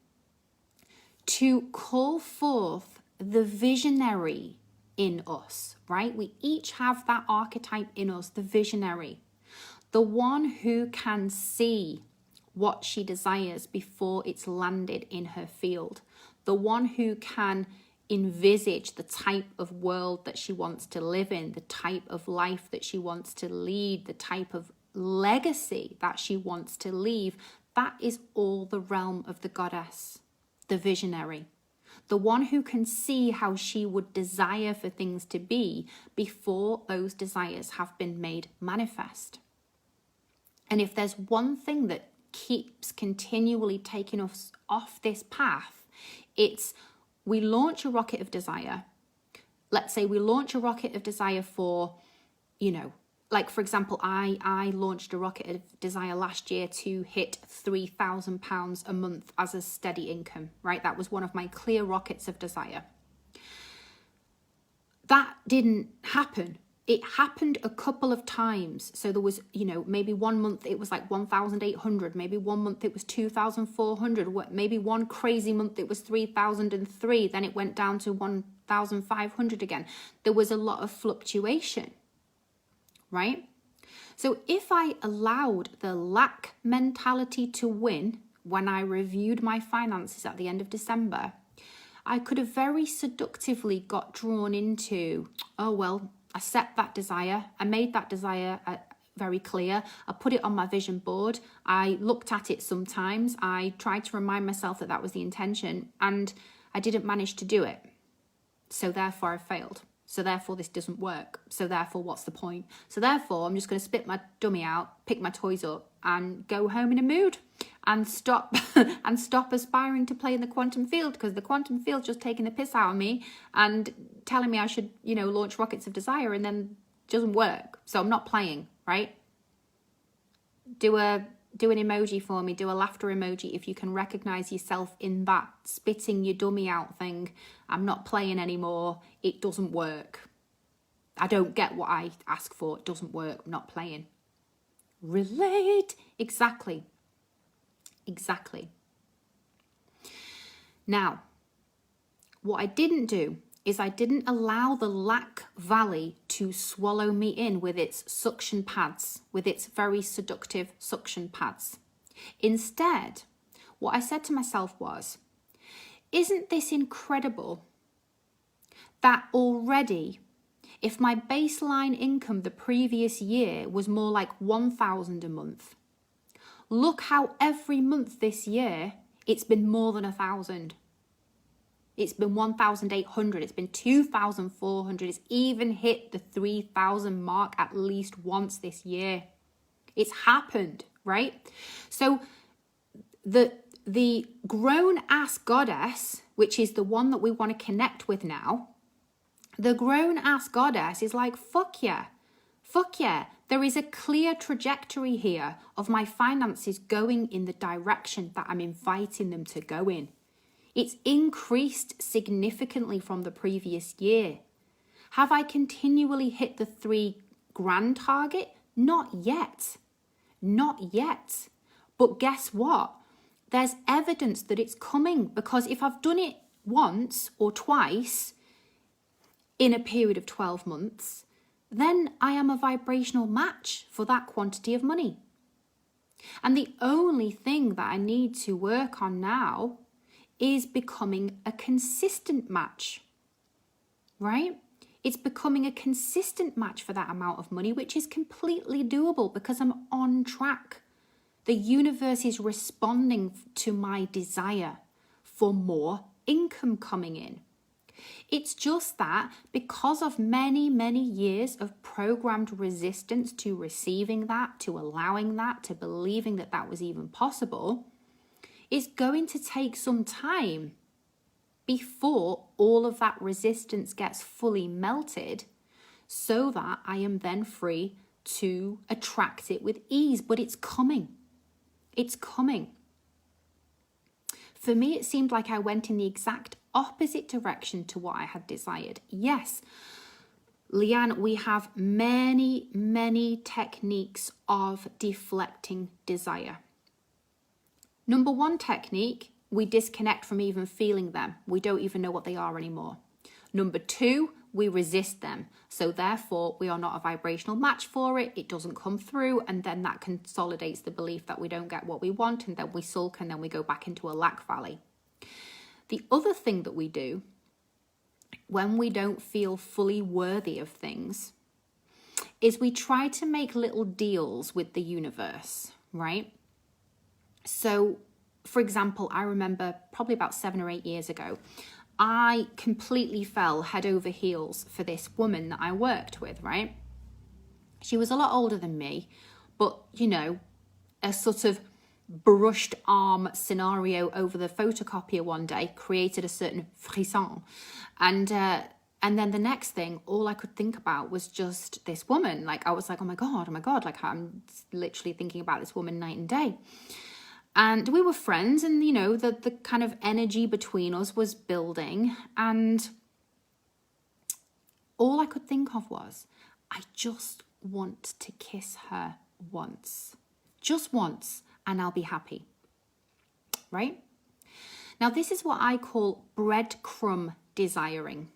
to call forth the visionary in us, right? We each have that archetype in us, the visionary, the one who can see what she desires before it's landed in her field, the one who can envisage the type of world that she wants to live in, the type of life that she wants to lead, the type of legacy that she wants to leave. That is all the realm of the goddess, the visionary, the one who can see how she would desire for things to be before those desires have been made manifest. And if there's one thing that keeps continually taking us off this path, it's we launch a rocket of desire. Let's say we launch a rocket of desire for, like, for example, I launched a Rocket of Desire last year to hit £3,000 a month as a steady income, right? That was one of my clear rockets of desire. That didn't happen. It happened a couple of times. So there was, you know, maybe one month it was like 1,800, maybe one month it was 2,400, maybe one crazy month it was 3,003, then it went down to 1,500 again. There was a lot of fluctuation, right? So if I allowed the lack mentality to win when I reviewed my finances at the end of December, I could have very seductively got drawn into, oh, well, I set that desire. I made that desire very clear. I put it on my vision board. I looked at it sometimes. I tried to remind myself that that was the intention, and I didn't manage to do it. So therefore I failed. So therefore this doesn't work. So therefore what's the point? So therefore I'm just going to spit my dummy out, pick my toys up and go home in a mood and stop and stop aspiring to play in the quantum field, because the quantum field's just taking the piss out of me and telling me I should, you know, launch Rockets of Desire, and then it doesn't work. So I'm not playing, right? Do an emoji for me, do a laughter emoji if you can recognize yourself in that spitting your dummy out thing. I'm not playing anymore. It doesn't work. I don't get what I ask for. It doesn't work. I'm not playing. Relate. Exactly. Now, what I didn't do is I didn't allow the lack valley to swallow me in with its suction pads, with its very seductive suction pads. Instead, what I said to myself was, isn't this incredible that already, if my baseline income the previous year was more like 1,000 a month, look how every month this year it's been more than 1,000. It's been 1,800. It's been 2,400. It's even hit the 3,000 mark at least once this year. It's happened, right? So the grown-ass goddess, which is the one that we want to connect with now, the grown-ass goddess is like, fuck yeah. Fuck yeah. There is a clear trajectory here of my finances going in the direction that I'm inviting them to go in. It's increased significantly from the previous year. Have I continually hit the $3,000 target? Not yet. Not yet. But guess what? There's evidence that it's coming, because if I've done it once or twice in a period of 12 months, then I am a vibrational match for that quantity of money. And the only thing that I need to work on now is becoming a consistent match, right? It's becoming a consistent match for that amount of money, which is completely doable because I'm on track. The universe is responding to my desire for more income coming in. It's just that because of many, many years of programmed resistance to receiving that, to allowing that, to believing that that was even possible, it's going to take some time before all of that resistance gets fully melted, so that I am then free to attract it with ease. But it's coming. It's coming. For me, it seemed like I went in the exact opposite direction to what I had desired. Yes, Leanne, we have many, many techniques of deflecting desire. Number one technique, we disconnect from even feeling them. We don't even know what they are anymore. Number two, we resist them. So therefore, we are not a vibrational match for it. It doesn't come through. And then that consolidates the belief that we don't get what we want. And then we sulk, and then we go back into a lack valley. The other thing that we do when we don't feel fully worthy of things is we try to make little deals with the universe, right? So, for example, I remember probably about 7 or 8 years ago, I completely fell head over heels for this woman that I worked with, right? She was a lot older than me, but, you know, a sort of brushed arm scenario over the photocopier one day created a certain frisson. And And then the next thing, all I could think about was just this woman. Like, I was like, oh my God, like I'm literally thinking about this woman night and day. And we were friends, and, you know, the kind of energy between us was building. And all I could think of was, I just want to kiss her once. Just once, and I'll be happy. Right? Now, this is what I call breadcrumb desiring.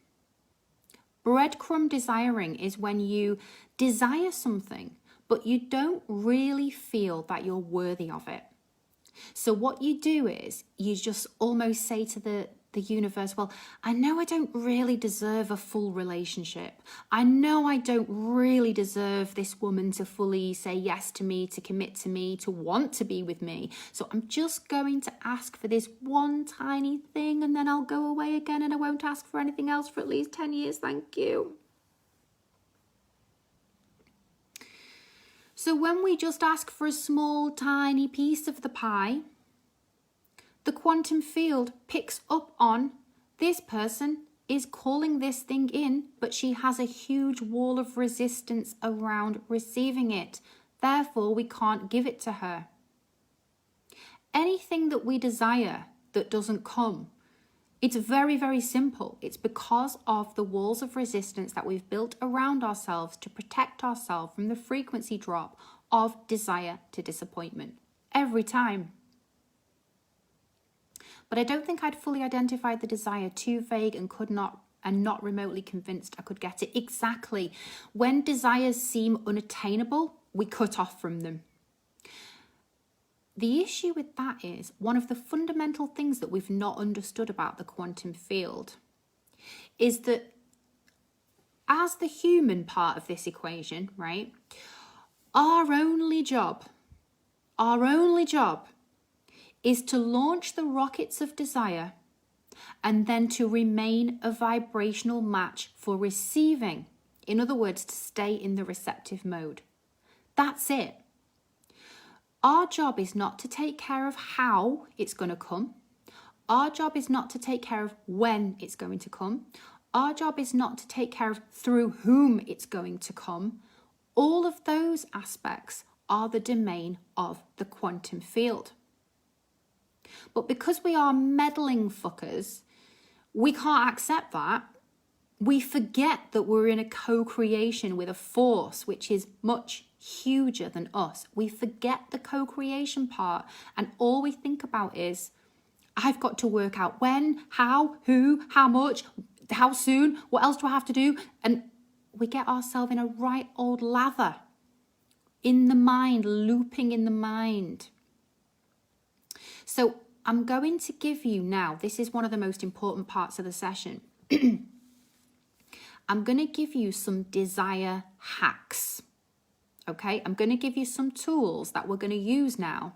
Breadcrumb desiring is when you desire something, but you don't really feel that you're worthy of it. So what you do is you just almost say to the universe, well, I know I don't really deserve a full relationship. I know I don't really deserve this woman to fully say yes to me, to commit to me, to want to be with me. So I'm just going to ask for this one tiny thing, and then I'll go away again, and I won't ask for anything else for at least 10 years. Thank you. So when we just ask for a small, tiny piece of the pie, the quantum field picks up on this person is calling this thing in, but she has a huge wall of resistance around receiving it. Therefore, we can't give it to her. Anything that we desire that doesn't come, it's very, very simple. It's because of the walls of resistance that we've built around ourselves to protect ourselves from the frequency drop of desire to disappointment. Every time. But I don't think I'd fully identified the desire, too vague and not remotely convinced I could get it. Exactly. When desires seem unattainable, we cut off from them. The issue with that is one of the fundamental things that we've not understood about the quantum field is that as the human part of this equation, right, our only job is to launch the rockets of desire and then to remain a vibrational match for receiving. In other words, to stay in the receptive mode. That's it. Our job is not to take care of how it's going to come. Our job is not to take care of when it's going to come. Our job is not to take care of through whom it's going to come. All of those aspects are the domain of the quantum field. But because we are meddling fuckers, we can't accept that. We forget that we're in a co-creation with a force which is much huger than us. We forget the co-creation part, and all we think about is, I've got to work out when, how, who, how much, how soon, what else do I have to do? And we get ourselves in a right old lather in the mind, looping in the mind. So I'm going to give you now, this is one of the most important parts of the session. I'm going to give you some desire hacks. Okay, I'm going to give you some tools that we're going to use now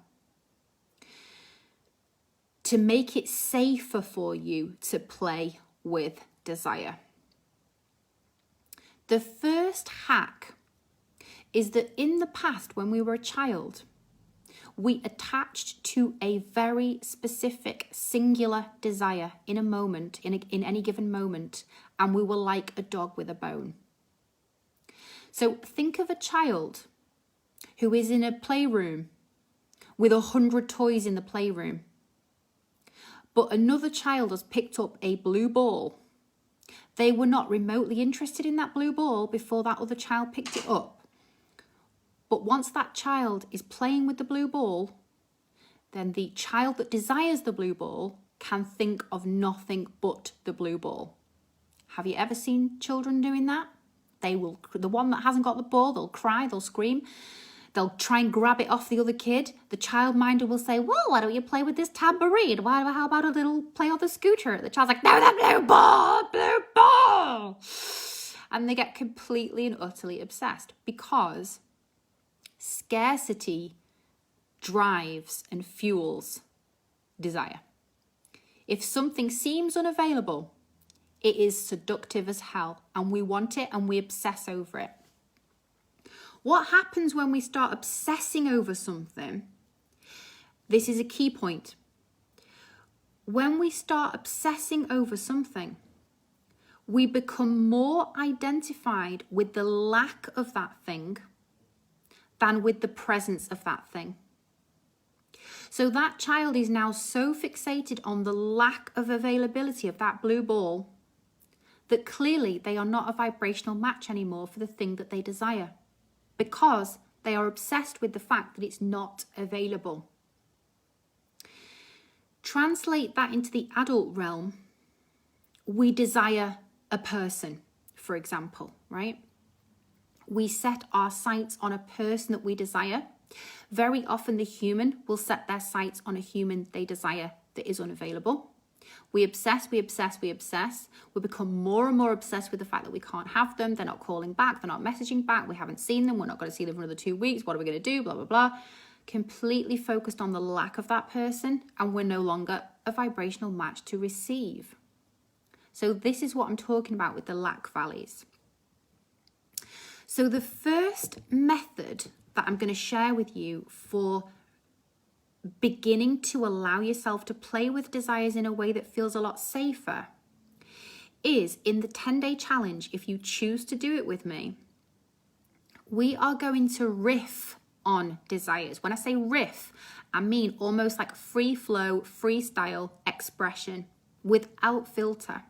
to make it safer for you to play with desire. The first hack is that in the past, when we were a child, we attached to a very specific singular desire in a moment, in any given moment, and we were like a dog with a bone. So think of a child who is in a playroom with 100 toys in the playroom, but another child has picked up a blue ball. They were not remotely interested in that blue ball before that other child picked it up. But once that child is playing with the blue ball, then the child that desires the blue ball can think of nothing but the blue ball. Have you ever seen children doing that? The one that hasn't got the ball, they'll cry, they'll scream, they'll try and grab it off the other kid. The childminder will say, well, why don't you play with this tambourine? How about a little play on the scooter? The child's like, no, the blue ball. And they get completely and utterly obsessed because scarcity drives and fuels desire. If something seems unavailable, it is seductive as hell, and we want it and we obsess over it. What happens when we start obsessing over something? This is a key point. When we start obsessing over something, we become more identified with the lack of that thing than with the presence of that thing. So that child is now so fixated on the lack of availability of that blue ball that clearly they are not a vibrational match anymore for the thing that they desire, because they are obsessed with the fact that it's not available. Translate that into the adult realm. We desire a person, for example, right? We set our sights on a person that we desire. Very often the human will set their sights on a human they desire that is unavailable. We obsess, we obsess, we obsess. We become more and more obsessed with the fact that we can't have them. They're not calling back. They're not messaging back. We haven't seen them. We're not going to see them for another 2 weeks. What are we going to do? Blah, blah, blah. Completely focused on the lack of that person, and we're no longer a vibrational match to receive. So this is what I'm talking about with the lack valleys. So the first method that I'm going to share with you for beginning to allow yourself to play with desires in a way that feels a lot safer is in the 10-day challenge. If you choose to do it with me, we are going to riff on desires. When I say riff, I mean almost like free flow, freestyle expression without filter.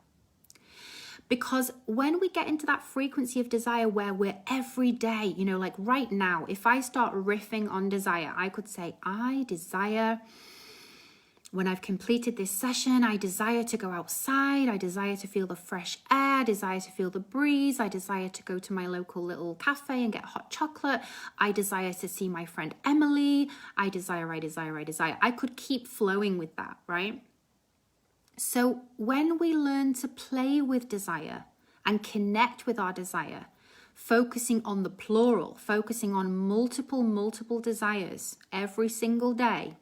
Because when we get into that frequency of desire where we're every day, like right now, if I start riffing on desire, I could say, I desire, when I've completed this session, I desire to go outside. I desire to feel the fresh air. I desire to feel the breeze. I desire to go to my local little cafe and get hot chocolate. I desire to see my friend Emily. I desire. I could keep flowing with that, right? So when we learn to play with desire and connect with our desire, focusing on the plural, focusing on multiple desires every single day,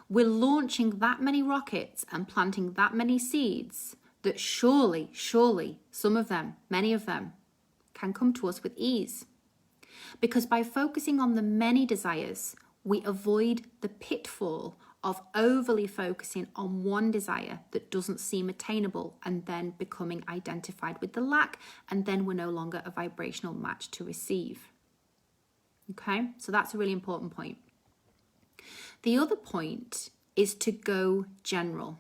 we're launching that many rockets and planting that many seeds that surely, some of them, many of them, can come to us with ease. Because by focusing on the many desires, we avoid the pitfall of overly focusing on one desire that doesn't seem attainable and then becoming identified with the lack, and then we're no longer a vibrational match to receive. Okay, so that's a really important point. The other point is to go general.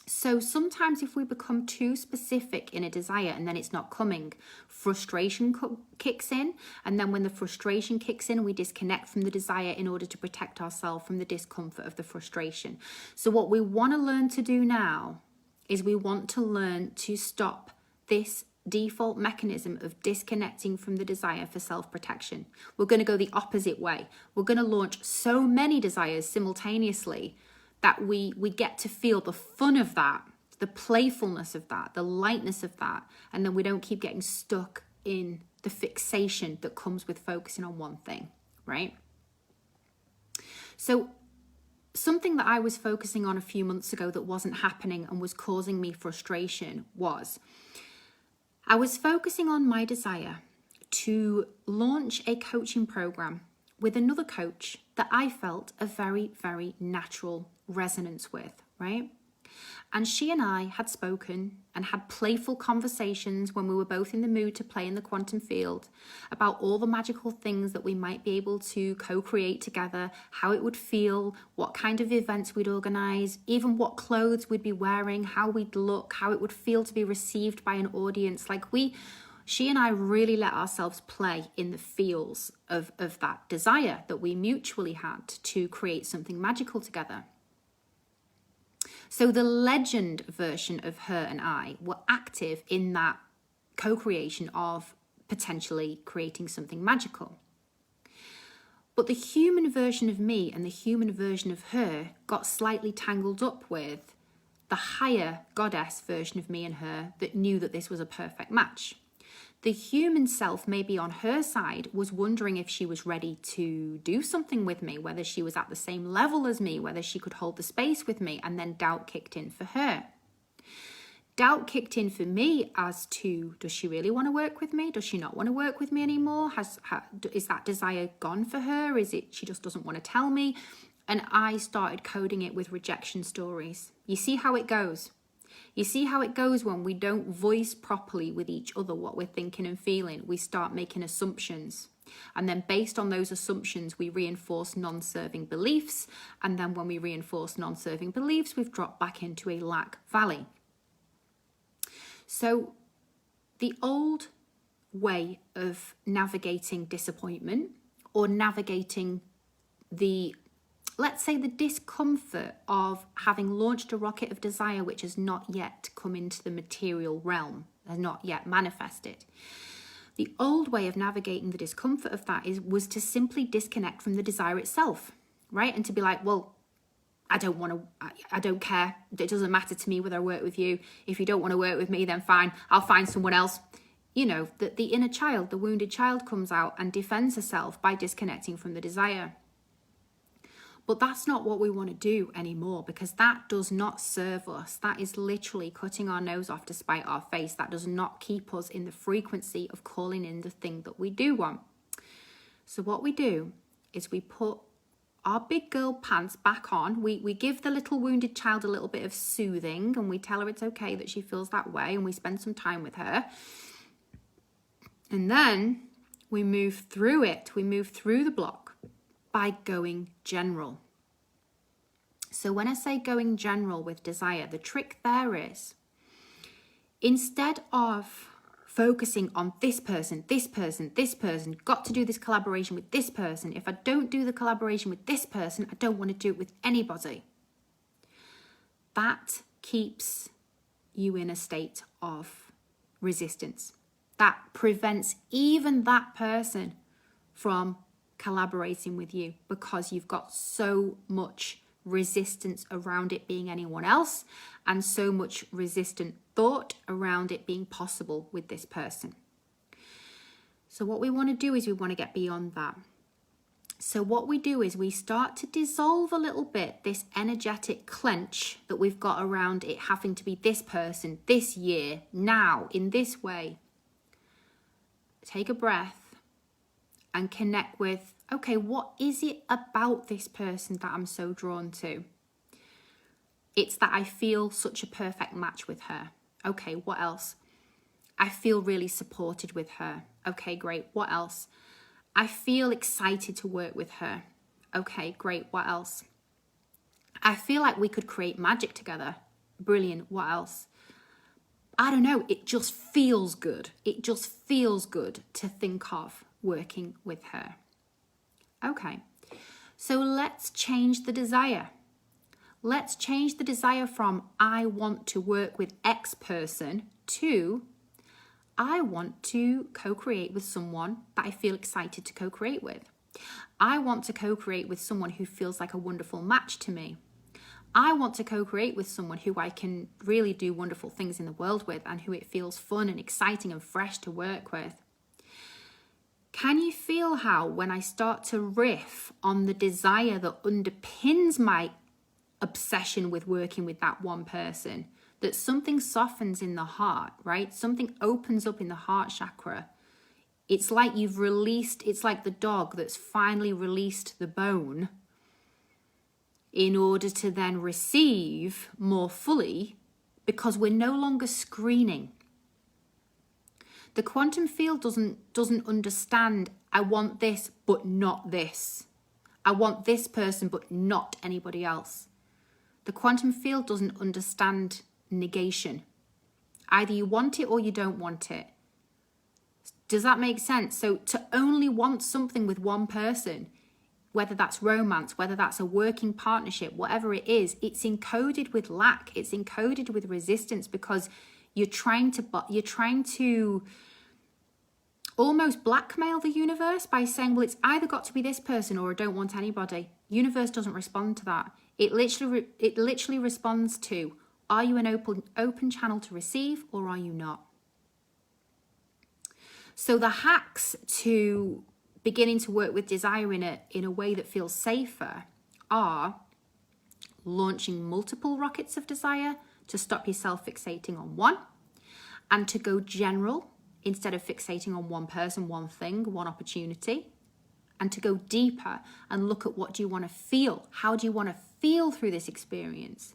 So sometimes if we become too specific in a desire and then it's not coming, frustration kicks in. And then when the frustration kicks in, we disconnect from the desire in order to protect ourselves from the discomfort of the frustration. So what we want to learn to do now is we want to learn to stop this default mechanism of disconnecting from the desire for self-protection. We're going to go the opposite way. We're going to launch so many desires simultaneously that we get to feel the fun of that, the playfulness of that, the lightness of that, and then we don't keep getting stuck in the fixation that comes with focusing on one thing, right? So something that I was focusing on a few months ago that wasn't happening and was causing me frustration was I was focusing on my desire to launch a coaching program with another coach that I felt a very, very natural resonance with, right? And she and I had spoken and had playful conversations when we were both in the mood to play in the quantum field about all the magical things that we might be able to co-create together, how it would feel, what kind of events we'd organize, even what clothes we'd be wearing, how we'd look, how it would feel to be received by an audience. She and I really let ourselves play in the feels of that desire that we mutually had to create something magical together. So the legend version of her and I were active in that co-creation of potentially creating something magical. But the human version of me and the human version of her got slightly tangled up with the higher goddess version of me and her that knew that this was a perfect match. The human self, maybe on her side, was wondering if she was ready to do something with me, whether she was at the same level as me, whether she could hold the space with me, and then doubt kicked in for her. Doubt kicked in for me as to, does she really want to work with me? Does she not want to work with me anymore? Is that desire gone for her? Is it she just doesn't want to tell me? And I started coding it with rejection stories. You see how it goes. You see how it goes when we don't voice properly with each other what we're thinking and feeling? We start making assumptions. And then based on those assumptions, we reinforce non-serving beliefs. And then when we reinforce non-serving beliefs, we've dropped back into a lack valley. So the old way of navigating disappointment, or navigating the, let's say, the discomfort of having launched a rocket of desire which has not yet come into the material realm, has not yet manifested. The old way of navigating the discomfort of that was to simply disconnect from the desire itself, right? And to be like, well, I don't care. It doesn't matter to me whether I work with you. If you don't want to work with me, then fine, I'll find someone else. You know, that the inner child, the wounded child, comes out and defends herself by disconnecting from the desire. But that's not what we want to do anymore, because that does not serve us. That is literally cutting our nose off to spite our face. That does not keep us in the frequency of calling in the thing that we do want. So what we do is we put our big girl pants back on. We give the little wounded child a little bit of soothing, and we tell her it's okay that she feels that way, and we spend some time with her. And then we move through it. We move through the block by going general. So when I say going general with desire, the trick there is, instead of focusing on this person, got to do this collaboration with this person. If I don't do the collaboration with this person, I don't want to do it with anybody. That keeps you in a state of resistance. That prevents even that person from collaborating with you, because you've got so much resistance around it being anyone else, and so much resistant thought around it being possible with this person. So what we want to do is we want to get beyond that. So what we do is we start to dissolve a little bit this energetic clench that we've got around it having to be this person, this year, now, in this way. Take a breath and connect with, okay, what is it about this person that I'm so drawn to? It's that I feel such a perfect match with her. Okay, what else? I feel really supported with her. Okay, great. What else? I feel excited to work with her. Okay, great. What else? I feel like we could create magic together. Brilliant. What else? I don't know. It just feels good. It just feels good to think of working with her. Okay, so let's change the desire. Let's change the desire from I want to work with X person to I want to co-create with someone that I feel excited to co-create with. I want to co-create with someone who feels like a wonderful match to me. I want to co-create with someone who I can really do wonderful things in the world with, and who it feels fun and exciting and fresh to work with. Can you feel how when I start to riff on the desire that underpins my obsession with working with that one person, that something softens in the heart, right? Something opens up in the heart chakra. It's like you've released, it's like the dog that's finally released the bone in order to then receive more fully, because we're no longer screening. The quantum field doesn't understand, I want this, but not this. I want this person, but not anybody else. The quantum field doesn't understand negation. Either you want it or you don't want it. Does that make sense? So to only want something with one person, whether that's romance, whether that's a working partnership, whatever it is, it's encoded with lack. It's encoded with resistance, because you're trying to almost blackmail the universe by saying, well, it's either got to be this person or I don't want anybody. Universe doesn't respond to that. It literally responds to, are you an open channel to receive, or are you not? So the hacks to beginning to work with desire in a way that feels safer are launching multiple rockets of desire to stop yourself fixating on one, and to go general instead of fixating on one person, one thing, one opportunity, and to go deeper and look at what do you want to feel? How do you want to feel through this experience?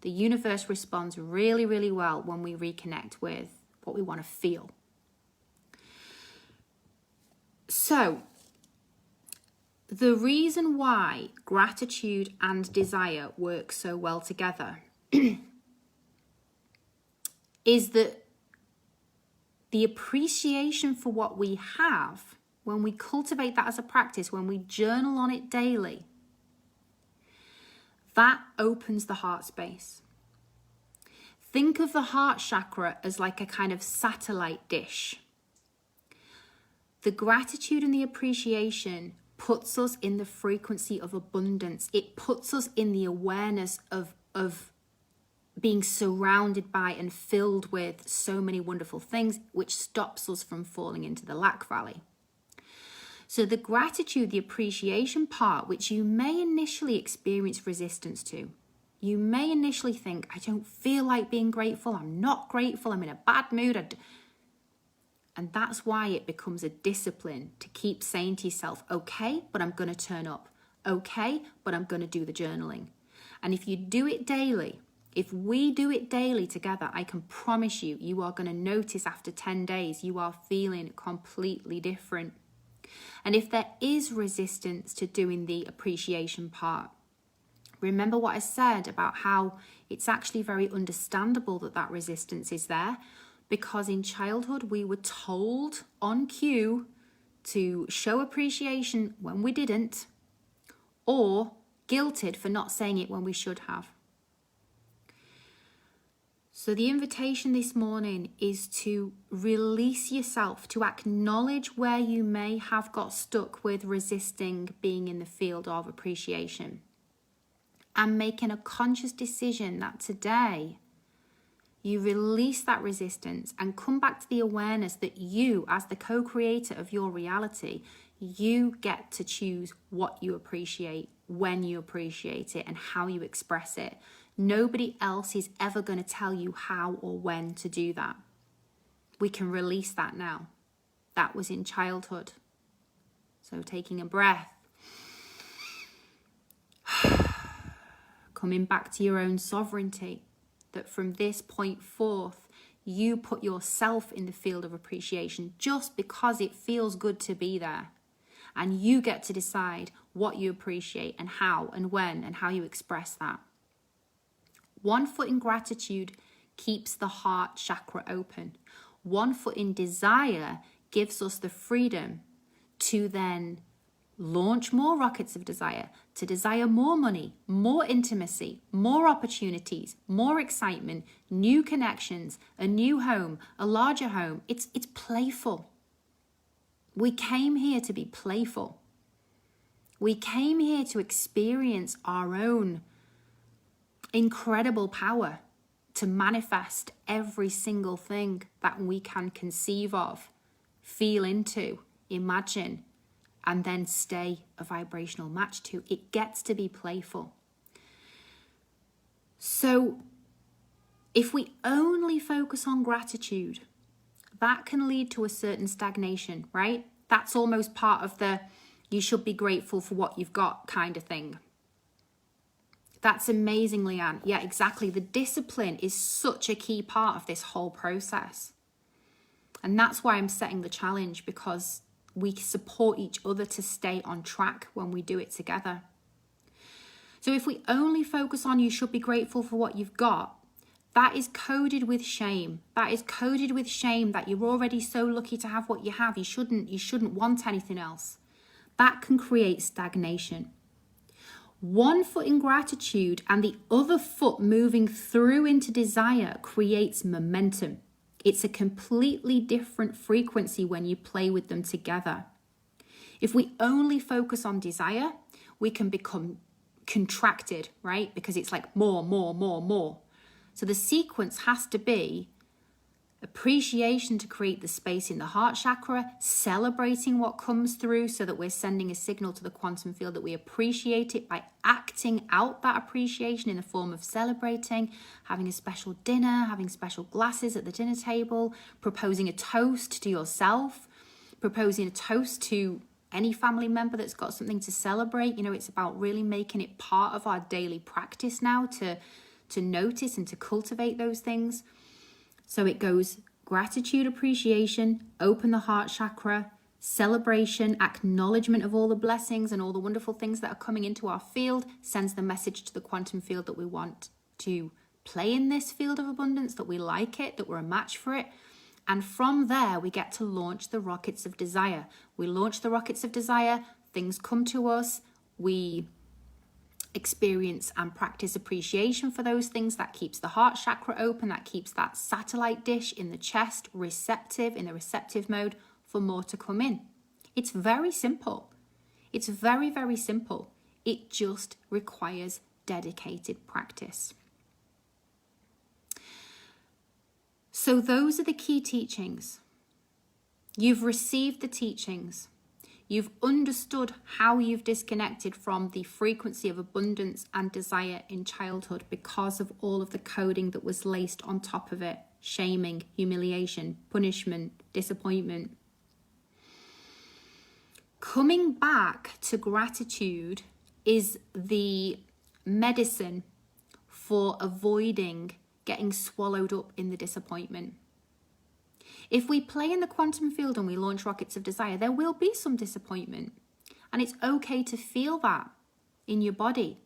The universe responds really, really well when we reconnect with what we want to feel. So, the reason why gratitude and desire work so well together is that the appreciation for what we have, when we cultivate that as a practice, when we journal on it daily, that opens the heart space. Think of the heart chakra as like a kind of satellite dish. The gratitude and the appreciation puts us in the frequency of abundance. It puts us in the awareness of being surrounded by and filled with so many wonderful things, which stops us from falling into the lack valley. So the gratitude, the appreciation part, which you may initially experience resistance to, you may initially think, I don't feel like being grateful, I'm not grateful, I'm in a bad mood. And that's why it becomes a discipline to keep saying to yourself, okay, but I'm going to turn up. Okay, but I'm going to do the journaling. And if you do it daily, if we do it daily together, I can promise you, you are going to notice after 10 days, you are feeling completely different. And if there is resistance to doing the appreciation part, remember what I said about how it's actually very understandable that that resistance is there, because in childhood we were told on cue to show appreciation when we didn't, or guilted for not saying it when we should have. So the invitation this morning is to release yourself, to acknowledge where you may have got stuck with resisting being in the field of appreciation, and making a conscious decision that today you release that resistance and come back to the awareness that you, as the co-creator of your reality, you get to choose what you appreciate, when you appreciate it, and how you express it. Nobody else is ever going to tell you how or when to do that. We can release that now. That was in childhood. So taking a breath. Coming back to your own sovereignty. That from this point forth, you put yourself in the field of appreciation just because it feels good to be there. And you get to decide what you appreciate and how and when and how you express that. 1 foot in gratitude keeps the heart chakra open. 1 foot in desire gives us the freedom to then launch more rockets of desire, to desire more money, more intimacy, more opportunities, more excitement, new connections, a new home, a larger home. It's playful. We came here to be playful. We came here to experience our own incredible power to manifest every single thing that we can conceive of, feel into, imagine, and then stay a vibrational match to. It gets to be playful. So if we only focus on gratitude, that can lead to a certain stagnation, right? That's almost part of the you should be grateful for what you've got kind of thing. That's amazing, Leanne. Yeah, exactly. The discipline is such a key part of this whole process. And that's why I'm setting the challenge, because we support each other to stay on track when we do it together. So if we only focus on you should be grateful for what you've got, that is coded with shame. That is coded with shame that you're already so lucky to have what you have. You shouldn't want anything else. That can create stagnation. 1 foot in gratitude and the other foot moving through into desire creates momentum. It's a completely different frequency when you play with them together. If we only focus on desire, we can become contracted, right? Because it's like more, more, more, more. So the sequence has to be appreciation to create the space in the heart chakra, celebrating what comes through so that we're sending a signal to the quantum field that we appreciate it by acting out that appreciation in the form of celebrating, having a special dinner, having special glasses at the dinner table, proposing a toast to yourself, proposing a toast to any family member that's got something to celebrate. You know, it's about really making it part of our daily practice now to to notice and to cultivate those things. So it goes gratitude, appreciation, open the heart chakra, celebration, acknowledgement of all the blessings and all the wonderful things that are coming into our field, sends the message to the quantum field that we want to play in this field of abundance, that we like it, that we're a match for it. And from there, we get to launch the rockets of desire. We launch the rockets of desire, things come to us, we experience and practice appreciation for those things. That keeps the heart chakra open, that keeps that satellite dish in the chest receptive, in the receptive mode for more to come in. It's very simple. It's very, very simple. It just requires dedicated practice. So those are the key teachings. You've received the teachings. You've understood how you've disconnected from the frequency of abundance and desire in childhood because of all of the coding that was laced on top of it. Shaming, humiliation, punishment, disappointment. Coming back to gratitude is the medicine for avoiding getting swallowed up in the disappointment. If we play in the quantum field and we launch rockets of desire, there will be some disappointment. And it's okay to feel that in your body.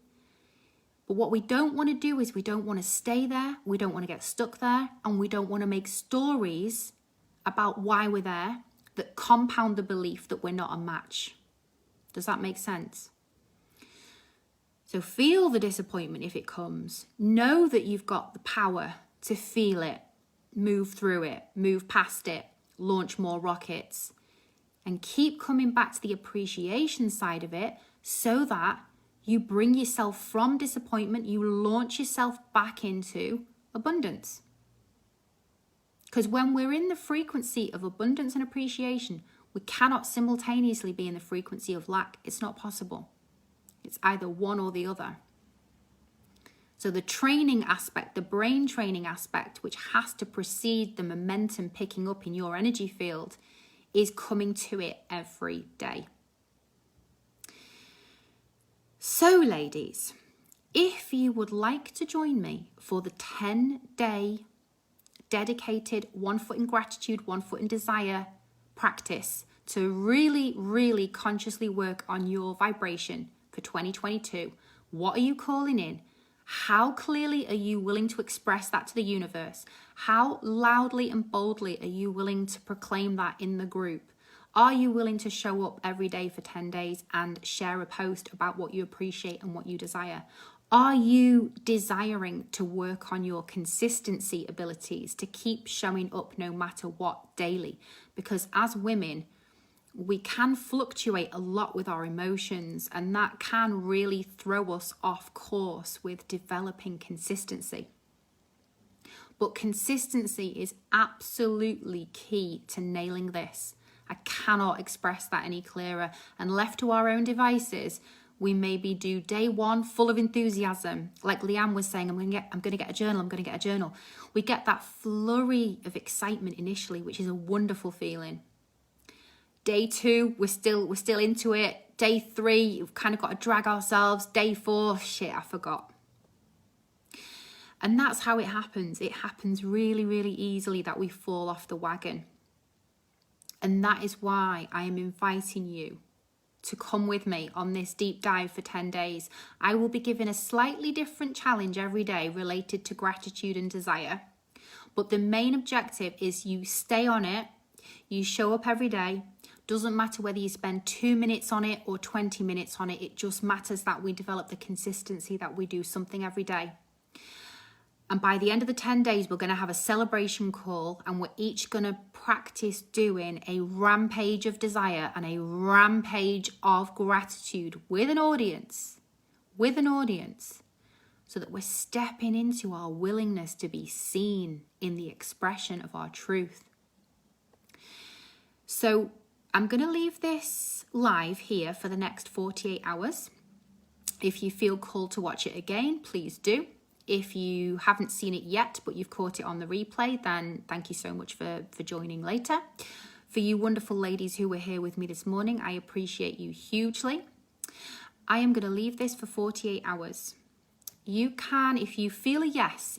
But what we don't want to do is we don't want to stay there, we don't want to get stuck there, and we don't want to make stories about why we're there that compound the belief that we're not a match. Does that make sense? So feel the disappointment if it comes. Know that you've got the power to feel it, move through it, move past it, launch more rockets, and keep coming back to the appreciation side of it so that you bring yourself from disappointment, you launch yourself back into abundance. Because when we're in the frequency of abundance and appreciation, we cannot simultaneously be in the frequency of lack. It's not possible. It's either one or the other. So the training aspect, the brain training aspect, which has to precede the momentum picking up in your energy field, is coming to it every day. So ladies, if you would like to join me for the 10-day dedicated 1 foot in gratitude, 1 foot in desire practice to really, really consciously work on your vibration for 2022, what are you calling in? How clearly are you willing to express that to the universe? How loudly and boldly are you willing to proclaim that in the group? Are you willing to show up every day for 10 days and share a post about what you appreciate and what you desire? Are you desiring to work on your consistency abilities to keep showing up no matter what daily? Because as women, we can fluctuate a lot with our emotions, and that can really throw us off course with developing consistency. But consistency is absolutely key to nailing this. I cannot express that any clearer. And left to our own devices, we maybe do day 1 full of enthusiasm. Like Leanne was saying, I'm gonna get a journal. We get that flurry of excitement initially, which is a wonderful feeling. Day 2, we're still into it. Day 3, we've kind of got to drag ourselves. Day 4, shit, I forgot. And that's how it happens. It happens really, really easily that we fall off the wagon. And that is why I am inviting you to come with me on this deep dive for 10 days. I will be given a slightly different challenge every day related to gratitude and desire. But the main objective is you stay on it, you show up every day. Doesn't matter whether you spend 2 minutes on it or 20 minutes on it. It just matters that we develop the consistency, that we do something every day. And by the end of the 10 days, we're going to have a celebration call, and we're each going to practice doing a rampage of desire and a rampage of gratitude with an audience, so that we're stepping into our willingness to be seen in the expression of our truth. So I'm going to leave this live here for the next 48 hours. If you feel called to watch it again, please do. If you haven't seen it yet, but you've caught it on the replay, then thank you so much for joining later. For you wonderful ladies who were here with me this morning, I appreciate you hugely. I am going to leave this for 48 hours. you can, if you feel a yes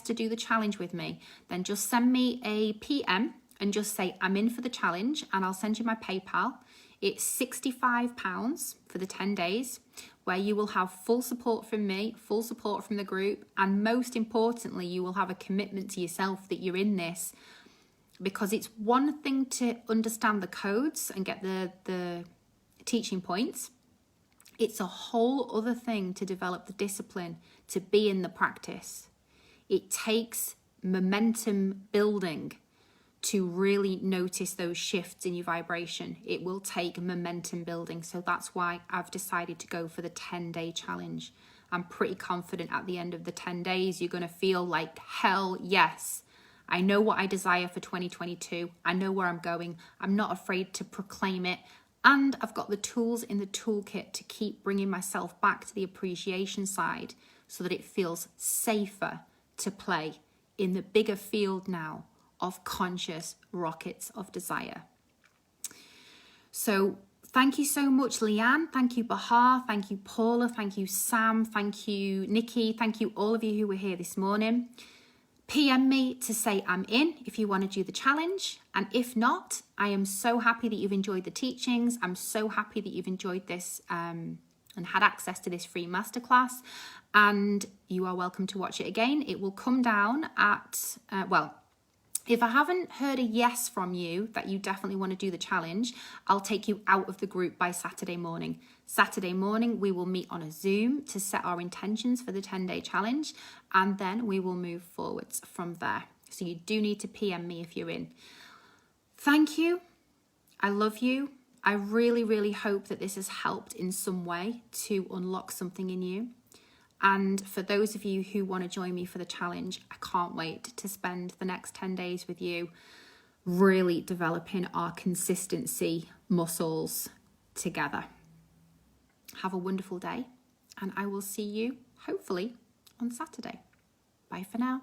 to do the challenge with me, then just send me a PM and just say, I'm in for the challenge, and I'll send you my PayPal. It's £65 for the 10 days, where you will have full support from me, full support from the group, and most importantly, you will have a commitment to yourself that you're in this, because it's one thing to understand the codes and get the teaching points. It's a whole other thing to develop the discipline to be in the practice. It takes momentum building to really notice those shifts in your vibration. It will take momentum building. So that's why I've decided to go for the 10-day challenge. I'm pretty confident at the end of the 10 days, you're going to feel like, hell yes, I know what I desire for 2022. I know where I'm going. I'm not afraid to proclaim it. And I've got the tools in the toolkit to keep bringing myself back to the appreciation side so that it feels safer to play in the bigger field now of conscious rockets of desire. So thank you so much, Leanne. Thank you, Bahar. Thank you, Paula. Thank you, Sam. Thank you, Nikki. Thank you, all of you who were here this morning. PM me to say I'm in if you want to do the challenge. And if not, I am so happy that you've enjoyed the teachings. I'm so happy that you've enjoyed this and had access to this free masterclass. And you are welcome to watch it again. It will come down at, if I haven't heard a yes from you that you definitely want to do the challenge, I'll take you out of the group by Saturday morning. Saturday morning, we will meet on a Zoom to set our intentions for the 10-day challenge, and then we will move forwards from there. So you do need to PM me if you're in. Thank you. I love you. I really, really hope that this has helped in some way to unlock something in you. And for those of you who want to join me for the challenge, I can't wait to spend the next 10 days with you, really developing our consistency muscles together. Have a wonderful day, and I will see you hopefully on Saturday. Bye for now.